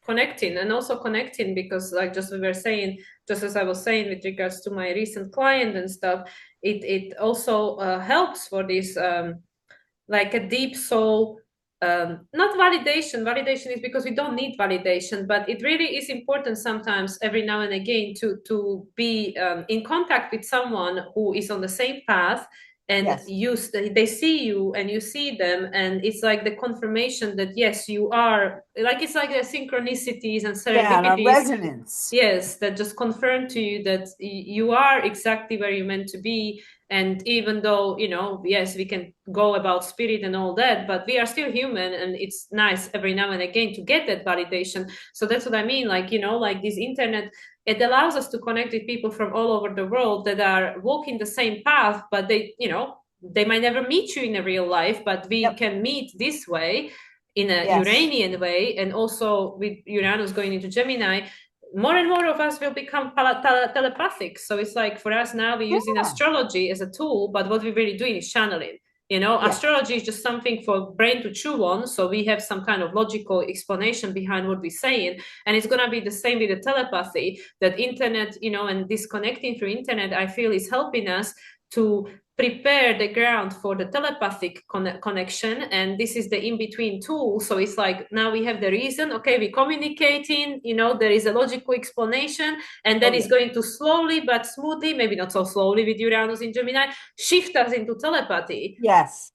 Connecting, and also connecting because like just we were saying, just as I was saying with regards to my recent client and stuff, it also helps for this like a deep soul, not validation is because we don't need validation, but it really is important sometimes every now and again to be in contact with someone who is on the same path, and yes, they see you and you see them, and it's like the confirmation that yes, you are, like it's like the synchronicities and yeah, the serendipities. resonance. Yes, that just confirm to you that you are exactly where you're meant to be. And even though, yes, we can go about spirit and all that, but we are still human, and it's nice every now and again to get that validation. So that's what I mean. Like, like this internet it allows us to connect with people from all over the world that are walking the same path, but they, they might never meet you in a real life, but we Yep. can meet this way in a Yes. Uranian way. And also with Uranus going into Gemini, more and more of us will become telepathic. So it's like for us now, we're using Yeah. astrology as a tool, but what we're really doing is channeling. Yes. Astrology is just something for brain to chew on. So we have some kind of logical explanation behind what we're saying. And it's going to be the same with the telepathy, that internet, and disconnecting through internet, I feel is helping us to prepare the ground for the telepathic connection. And this is the in-between tool. So it's like now we have the reason, okay, we're communicating, there is a logical explanation, and then Oh, it's yeah. going to slowly but smoothly, maybe not so slowly with Uranus in Gemini, shift us into telepathy. Yes.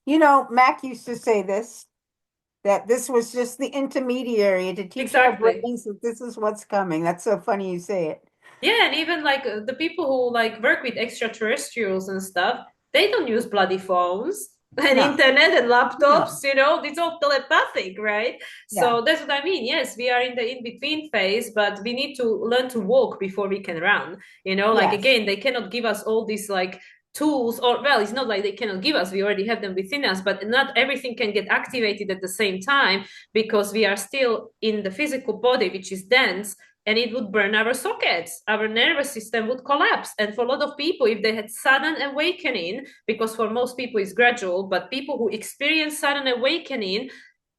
Mac used to say this, that this was just the intermediary to teach our Exactly. brains that this is what's coming. That's so funny you say it. Yeah, and even like the people who like work with extraterrestrials and stuff, they don't use bloody phones and No, internet and laptops, no. it's all telepathic, right? Yeah. So that's what I mean. Yes, we are in the in-between phase, but we need to learn to walk before we can run. Like Yes. again, they cannot give us all these like tools, or well, it's not like they cannot give us, we already have them within us, but not everything can get activated at the same time, because we are still in the physical body, which is dense, and it would burn our sockets. Our nervous system would collapse. And for a lot of people, if they had sudden awakening, because for most people it's gradual, but people who experience sudden awakening,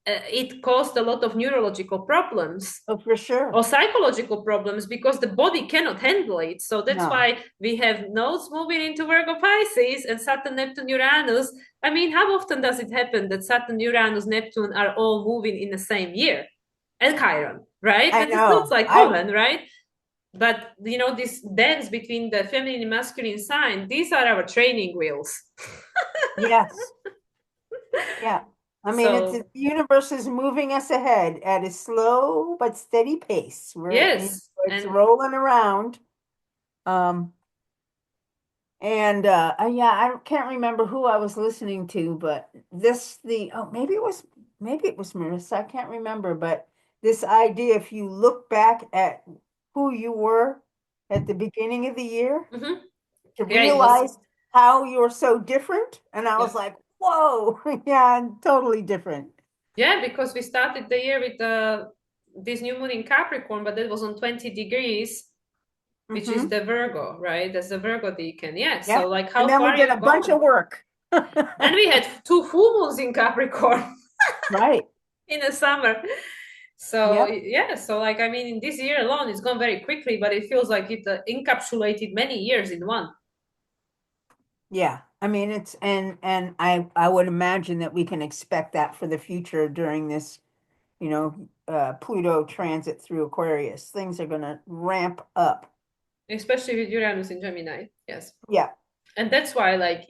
it caused a lot of neurological problems Oh, for sure. or psychological problems, because the body cannot handle it. So that's No. why we have nodes moving into Virgo Pisces and Saturn, Neptune, Uranus. I mean, how often does it happen that Saturn, Uranus, Neptune are all moving in the same year? And Chiron, right? I That is not know. like common, right? But this dance between the feminine and masculine sign, these are our training wheels. Yes. Yeah. I mean, the So universe is moving us ahead at a slow but steady pace. yes, It's and rolling around. Um, and yeah, can't remember who I was listening to, but maybe it was Marissa. I can't remember, but this idea, if you look back at who you were at the beginning of the year, mhm. to Yeah, it was. realize how you're so different. And I Yeah. was like, whoa, yeah, I'm totally different. Yeah, because we started the year with this new moon in Capricorn, but that was on 20 degrees, which is Hmm. the Virgo, right? That's the Virgo decan. Yeah. Yeah. So, like, And how then we far did a you've bunch of gone. work. And we had two full moons in Capricorn Right. in the summer. So, Yep. yeah. So, like, I mean, in this year alone, it's gone very quickly, but it feels like it encapsulated many years in one. Yeah. I mean, and I would imagine that we can expect that for the future during this, Pluto transit through Aquarius. Things are going to ramp up. Especially with Uranus in Gemini. Yes. Yeah. And that's why, like,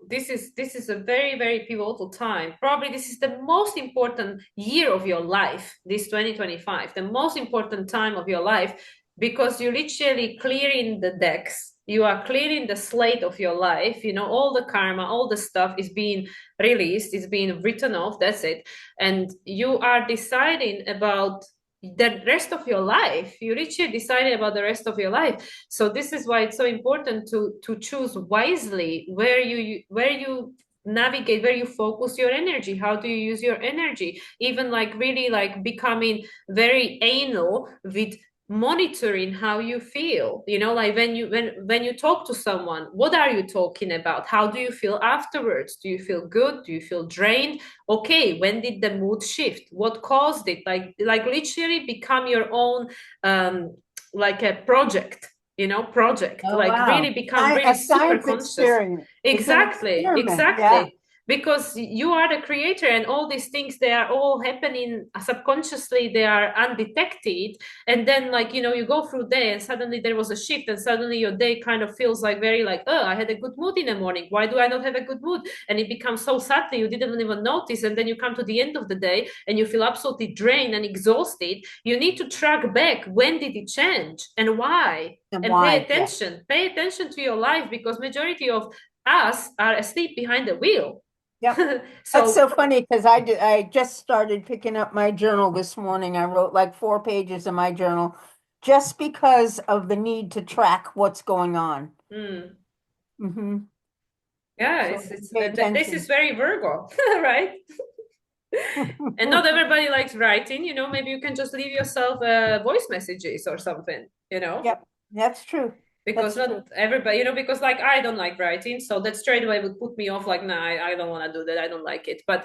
this is a very, very pivotal time. Probably this is the most important year of your life, this 2025, the most important time of your life, because you're literally clearing the decks, you are clearing the slate of your life, all the karma, all the stuff is being released, is being written off, that's it. And you are deciding about the rest of your life, you literally decided about the rest of your life. So this is why it's so important to choose wisely where you navigate, where you focus your energy, how do you use your energy, even like really like becoming very anal with monitoring how you feel, like when you talk to someone, what are you talking about, how do you feel afterwards, do you feel good, do you feel drained, okay, when did the mood shift, what caused it, like literally become your own like a project, Oh, like really wow. become really A super science conscious. experiment. It's an Exactly, experiment. Yeah. exactly, because you are the creator, and all these things, they are all happening subconsciously, they are undetected. And then like you go through day and suddenly there was a shift, and suddenly your day kind of feels like very like, oh, I had a good mood in the morning, why do I not have a good mood? And it becomes so subtle you didn't even notice, and then you come to the end of the day and you feel absolutely drained and exhausted. You need to track back, when did it change and why, And and pay why? Yeah. attention, pay attention to your life, because majority of us are asleep behind the wheel. Yep. That's So so funny because I just started picking up my journal this morning. I wrote like 4 pages in my journal, just because of the need to track what's going on. Mm. Hmm. Yeah, So it's pay this is attention. very Virgo, right? And not everybody likes writing, maybe you can just leave yourself voice messages or something, Yep, that's true. because That's true. not everybody, because like I don't like writing, so that straight away would put me off, like, nah, I don't want to do that, I don't like it. But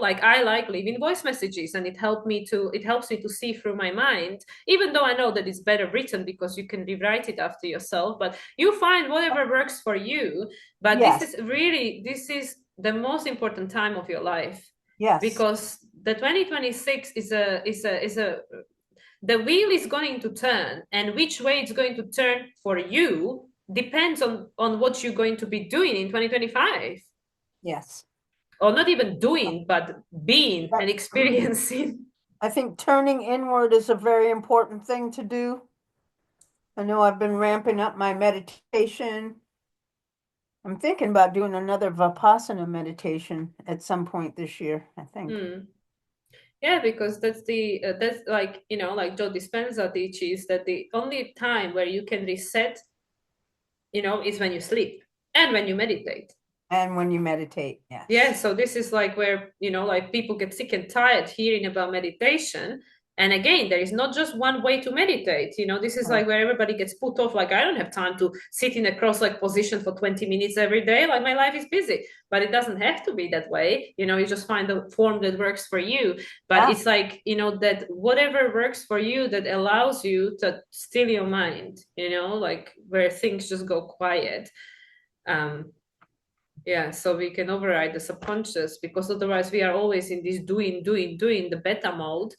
like I like leaving voice messages, and it helps me to see through my mind, even though I know that it's better written because you can rewrite it after yourself, but you find whatever works for you. But Yes, this is the most important time of your life, yes, because the 2026 is a the wheel is going to turn, and which way it's going to turn for you depends on what you're going to be doing in 2025, yes. or not even doing, but being Yep. and experiencing. I think turning inward is a very important thing to do. I know I've been ramping up my meditation. I'm thinking about doing another Vipassana meditation at some point this year, I think. Hmm. Yeah, because that's like, like Joe Dispenza teaches that the only time where you can reset, is when you sleep and when you meditate. And when you meditate, Yeah, yes. so this is like where, like people get sick and tired hearing about meditation. And again, there is not just one way to meditate. This is Right. like where everybody gets put off. Like, I don't have time to sit in a cross-legged position for 20 minutes every day. Like, my life is busy. But it doesn't have to be that way. You just find a form that works for you. But Yeah. it's like, that whatever works for you that allows you to still your mind, like where things just go quiet. Um, yeah, so we can override the subconscious, because otherwise we are always in this doing the beta mode.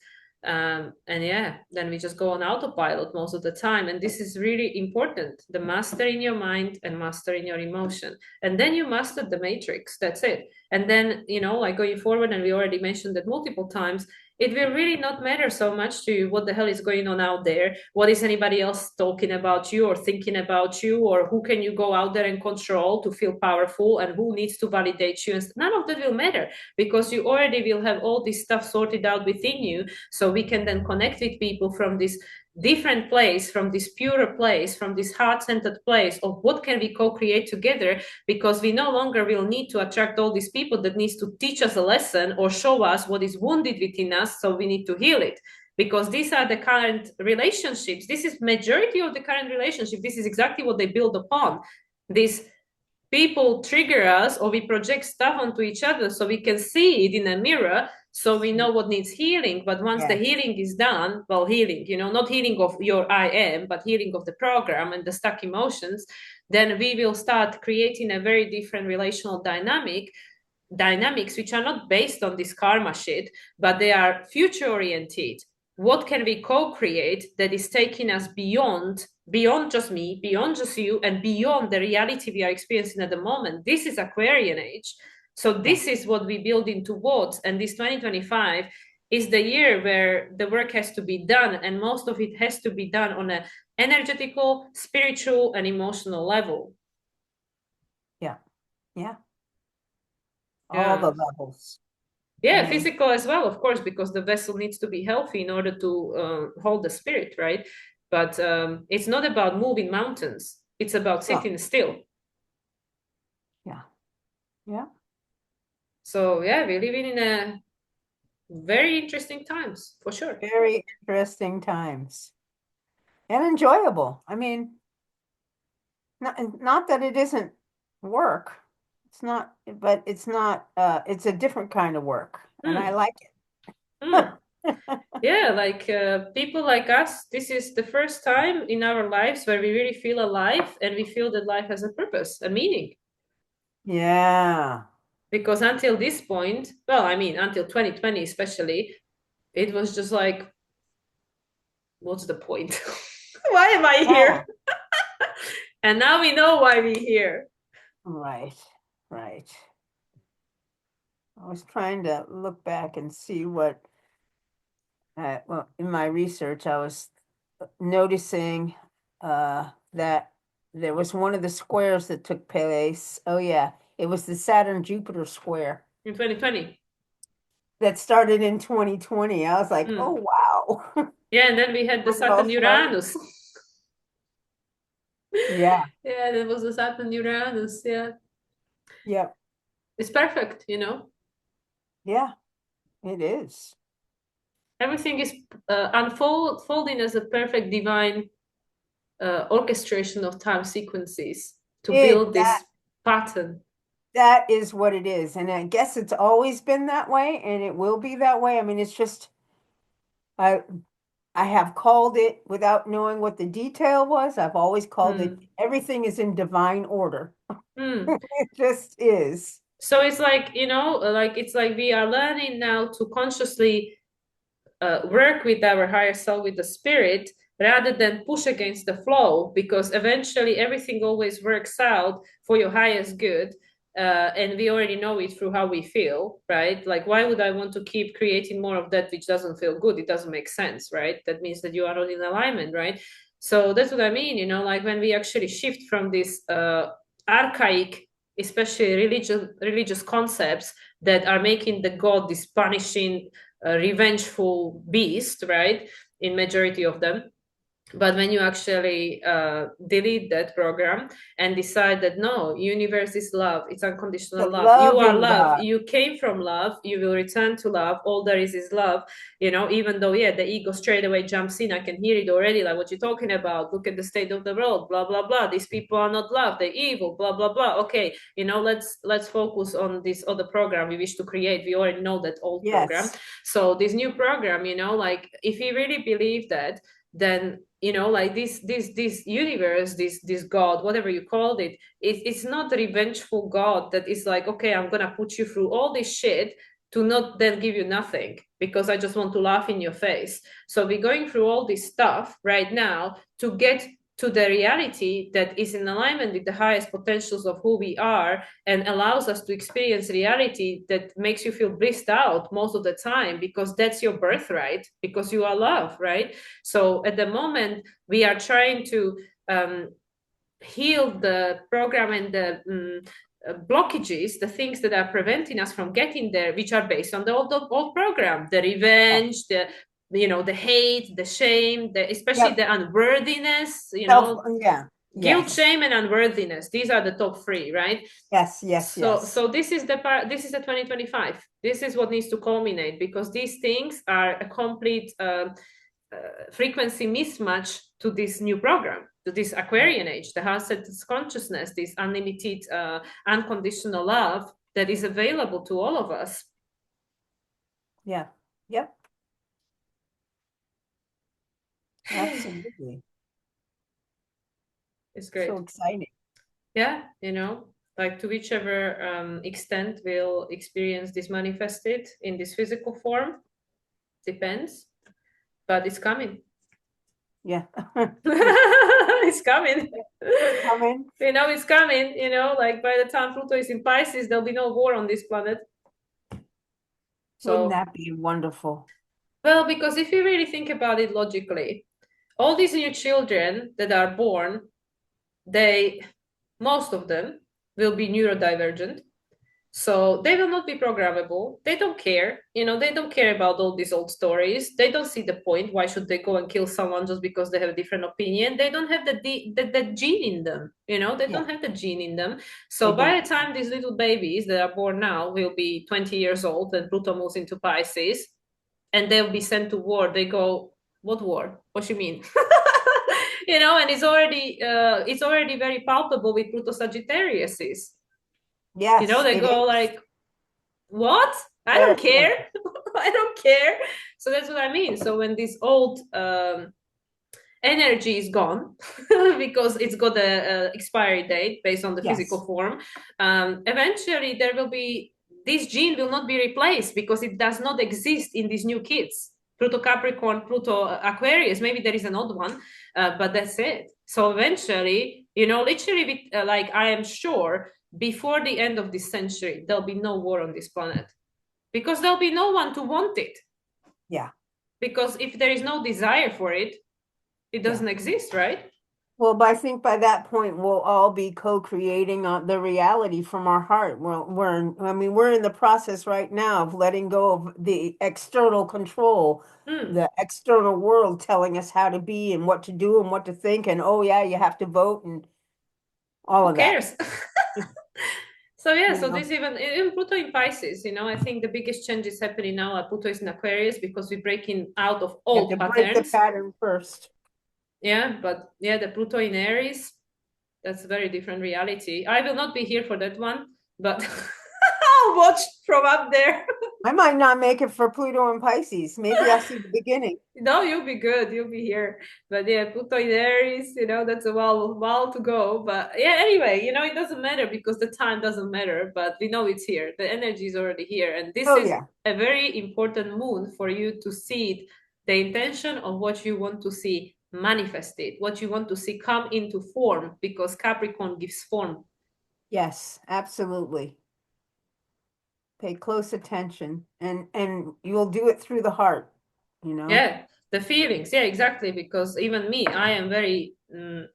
And yeah, then we just go on autopilot most of the time. And this is really important, the master in your mind and master in your emotion. And then you master the matrix. That's it. And then, like going forward, and we already mentioned that multiple times, it will really not matter so much to you what the hell is going on out there. What is anybody else talking about you or thinking about you, or who can you go out there and control to feel powerful, and who needs to validate you? And none of that will matter, because you already will have all this stuff sorted out within you. So we can then connect with people from this different place, from this purer place, from this heart-centered place of what can we co-create together, because we no longer will need to attract all these people that needs to teach us a lesson or show us what is wounded within us, so we need to heal it. Because these are the current relationships, this is majority of the current relationship, this is exactly what they build upon. This people trigger us, or we project stuff onto each other so we can see it in a mirror, so we know what needs healing. But once the Yes. healing is done, well, healing, not healing of your I am, but healing of the program and the stuck emotions, then we will start creating a very different relational dynamics, which are not based on this karma shit, but they are future oriented. What can we co-create that is taking us beyond just me, beyond just you, and beyond the reality we are experiencing at the moment? This is Aquarian age. So Yeah. this is what we're building towards. And this 2025 is the year where the work has to be done, and most of it has to be done on an energetical, spiritual, and emotional level. Yeah. Yeah. All Yeah. the levels. I Yeah, mean, physical as well, of course, because the vessel needs to be healthy in order to hold the spirit, right? But it's not about moving mountains, it's about no. sitting still. Yeah. Yeah. So yeah, we're living in a very interesting times, for sure. Very interesting times and enjoyable. I mean, not that it isn't work. It's not, but it's not, it's a different kind of work, and I Hmm. like Hmm. it. Yeah, like people like us, this is the first time in our lives where we really feel alive, and we feel that life has a purpose, a meaning. Yeah. Because until this point, well, I mean, until 2020 especially, it was just like, what's the point? Why am I here? Yeah. And now we know why we're here. Right. Right. I was trying to look back and see what, well, in my research, I was noticing that there was one of the squares that took place. Oh, yeah. It was the Saturn Jupiter square In 2020. that started in 2020. I was like, Mm. oh, wow. Yeah, and then we had the For the Saturn most part. Uranus. Yeah. Yeah, that was the Saturn Uranus. Yeah, Yep. it's perfect, you know. Yeah, it is. Everything is unfolding as a perfect divine orchestration of time sequences to It build that this pattern. that is what it is. And I guess it's always been that way and it will be that way. I mean, it's just I I have called it without knowing what the detail was. I've always called it Hmm. everything is in divine order. Hmm. It just is. So it's like, you know, like it's like we are learning now to consciously work with our higher self, with the spirit, rather than push against the flow, because eventually everything always works out for your highest good. And we already know it through how we feel, right? Like, why would I want to keep creating more of that which doesn't feel good? It doesn't make sense, right? That means that you are not in alignment, right? So that's what I mean, you know, like when we actually shift from this archaic, especially religious concepts that are making the god this punishing revengeful beast, right? In majority of them, but when you actually delete that program and decide that no, universe is love, it's The unconditional love, you are loving love, God. you came from love, you will return to love, all there is love, you know. Even though, yeah, the ego straight away jumps in, I can hear it already, like, what you're talking about, look at the state of the world, blah blah blah, these people are not love, they're evil, blah blah blah. Okay, you know, let's focus on this other program we wish to create. We already know that old program. Yes. So this new program, you know, like if you really believe that, then, you know, like this universe, this god, whatever you called it's not a revengeful god that is like, okay, I'm gonna put you through all this shit to not then give you nothing because I just want to laugh in your face. So we're going through all this stuff right now to get to the reality that is in alignment with the highest potentials of who we are, and allows us to experience reality that makes you feel blissed out most of the time, because that's your birthright, because you are love, right? So at the moment, we are trying to heal the program and the blockages, the things that are preventing us from getting there, which are based on the old program, the Yes. revenge, the, you know, the hate, the shame, especially Yep. the unworthiness, you Self, know, yeah. guilt, Yes. shame, and unworthiness. These are the top three, right? Yes, yes, So yes. this is the part. This is the 2025. This is what needs to culminate, because these things are a complete frequency mismatch to this new program, to this Aquarian age, the heart-centered consciousness, this unlimited, unconditional love that is available to all of us. Yeah. Yep. Absolutely. It's So great. exciting. Yeah, you know, like to whichever extent we'll experience this manifested in this physical form, depends, but it's coming. Yeah. It's coming. Coming. You know, it's coming. You know, like by the time Pluto is in Pisces, there'll be no war on this planet. Wouldn't So, that be wonderful? well, because if you really think about it logically, all these new children that are born, they, most of them, will be neurodivergent. So they will not be programmable. They don't care. You know, they don't care about all these old stories. They don't see the point. Why should they go and kill someone just because they have a different opinion? They don't have the gene in them. You know, they Yeah, don't have the gene in them. they So by don't. the time these little babies that are born now will be 20 years old and Pluto moves into Pisces, and they'll be sent to war, they go, what war? What you mean? You know, and it's already very palpable with Pluto Sagittarius. You know, Yes, they it go is. like, what? I don't Yeah. care. I don't care. So that's what I mean. So when this old energy is gone because it's got a expiry date based on the Yes. physical form, eventually there will be, this gene will not be replaced because it does not exist in these new kids. Pluto Capricorn, Pluto Aquarius, maybe there is an odd one, but that's it. So eventually, you know, literally with, like, I am sure before the end of this century there'll be no war on this planet, because there'll be no one to want it. Yeah. Because if there is no desire for it, it Yeah. doesn't exist, right? Well, I think by that point we'll all be co-creating the reality from our heart. I mean, we're in the process right now of letting go of the external control, Hmm, the external world telling us how to be and what to do and what to think, and oh yeah, you have to vote and all who of that. cares? So yeah, You so know, this even Pluto in Pisces, I think the biggest change is happening now at Pluto is in Aquarius because we're breaking out of you have to old break the patterns. pattern first. Yeah, but yeah, the Pluto in Aries, that's a very different reality. I will not be here for that one, but I'll watch from up there. I might not make it for Pluto and Pisces. Maybe I'll see the beginning. No, you'll be good. You'll be here. But yeah, Pluto in Aries, that's a while to go. But yeah, anyway, it doesn't matter because the time doesn't matter, but we know it's here. The energy is already here. And this Oh is yeah. a very important moon for you to see it, the intention of what you want to see manifested, what you want to see come into form, because Capricorn gives form. Yes, absolutely. Pay close attention and you'll do it through the heart, you know? Yeah, the feelings. Yeah, exactly. Because even me, I am very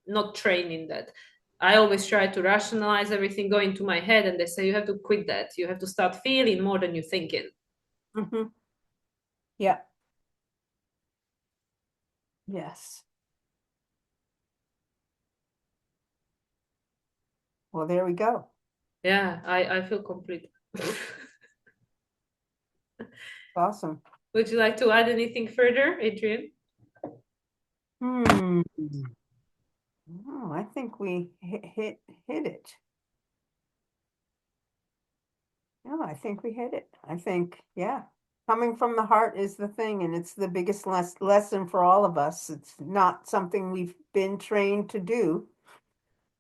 not trained in that. I always try to rationalize everything, go into my head, and they say you have to quit that. You have to start feeling more than you're thinking. Hmm. Yeah. Yes. Well, there we go. Yeah, I feel complete. Awesome. Would you like to add anything further, Adrienne? Hmm. Oh, I think we hit it. No, I think we hit it. I think, yeah. Coming from the heart is the thing, and it's the biggest lesson for all of us. It's not something we've been trained to do.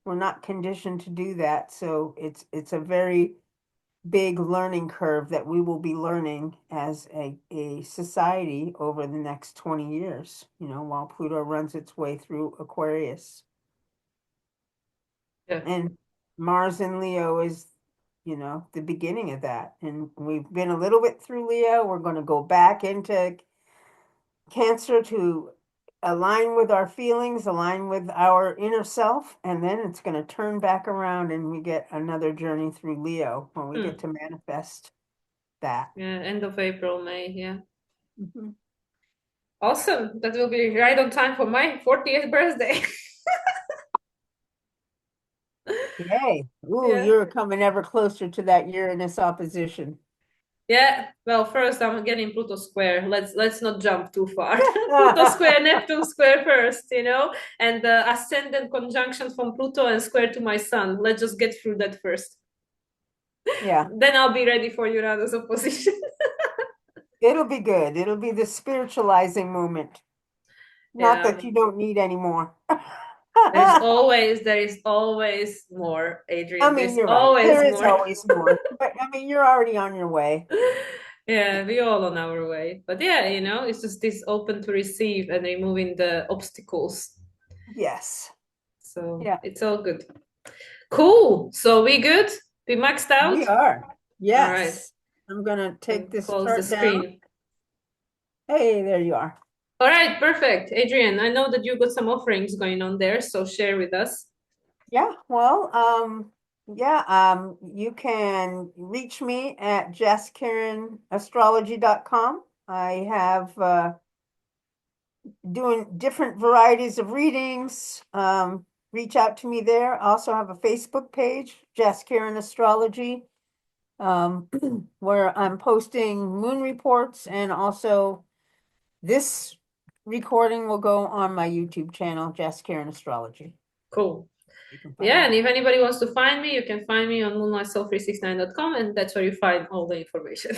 We're not conditioned to do that. So it's a very big learning curve that we will be learning as a society over the next 20 years, while Pluto runs its way through Aquarius. Yeah. And Mars in Leo is, the beginning of that. And we've been a little bit through Leo. We're going to go back into Cancer to align with our feelings, align with our inner self, and then it's going to turn back around and we get another journey through Leo when we get Hmm. to manifest that. Yeah, end of April, May. Yeah. Mhm. Awesome. That will be right on time for my 40th birthday. Yay. Ooh, Yeah. you're coming ever closer to that Uranus opposition. Yeah, well, first I'm getting Pluto square. Let's not jump too far. Pluto square, Neptune square first, and ascendant conjunction from Pluto and square to my sun. Let's just get through that first. Yeah, Then I'll be ready for Uranus opposition. it'll be good. It'll be the spiritualizing moment. Not Yeah, that you don't need anymore. there is always more, I Adrienne. mean, There's you're right. always There is more. always more. But I mean, you're already on your way. Yeah, we all on our way. But yeah, it's just this open to receive and removing the obstacles. Yes. So Yeah, it's all good. Cool. So we good? We maxed we out? are. All right. Yes. I'm going to take Can this close the chart down. screen. Hey, there you are. All right, perfect. Adrienne, I know that you got some offerings going on there, so share with us. Yeah, well, yeah, you can reach me at jaskirainastrology.com. I have doing different varieties of readings. Reach out to me there. I also have a Facebook page, Jaskiran Astrology, um, where I'm posting moon reports, and also this recording will go on my YouTube channel, Jaskiran Astrology. Cool. You can find Yeah, me and there. if anybody wants to find me, you can find me on moonlightsoul369.com, and that's where you find all the information.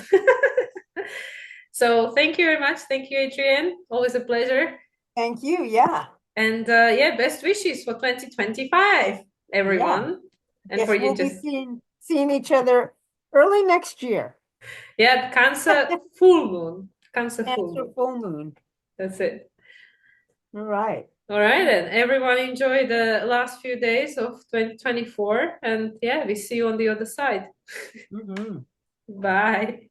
So thank you very much. Thank you, Adrienne. Always a pleasure. Thank you. Yeah. And yeah, best wishes for 2025, Yeah. everyone. And for Guess you we'll be just, seeing each other early next year. yeah, Cancer full moon. Cancer full Cancer moon. full moon. That's it. All right. All right, then. Everyone enjoy the last few days of 2024. And yeah, we see you on the other side. Mhm. Bye.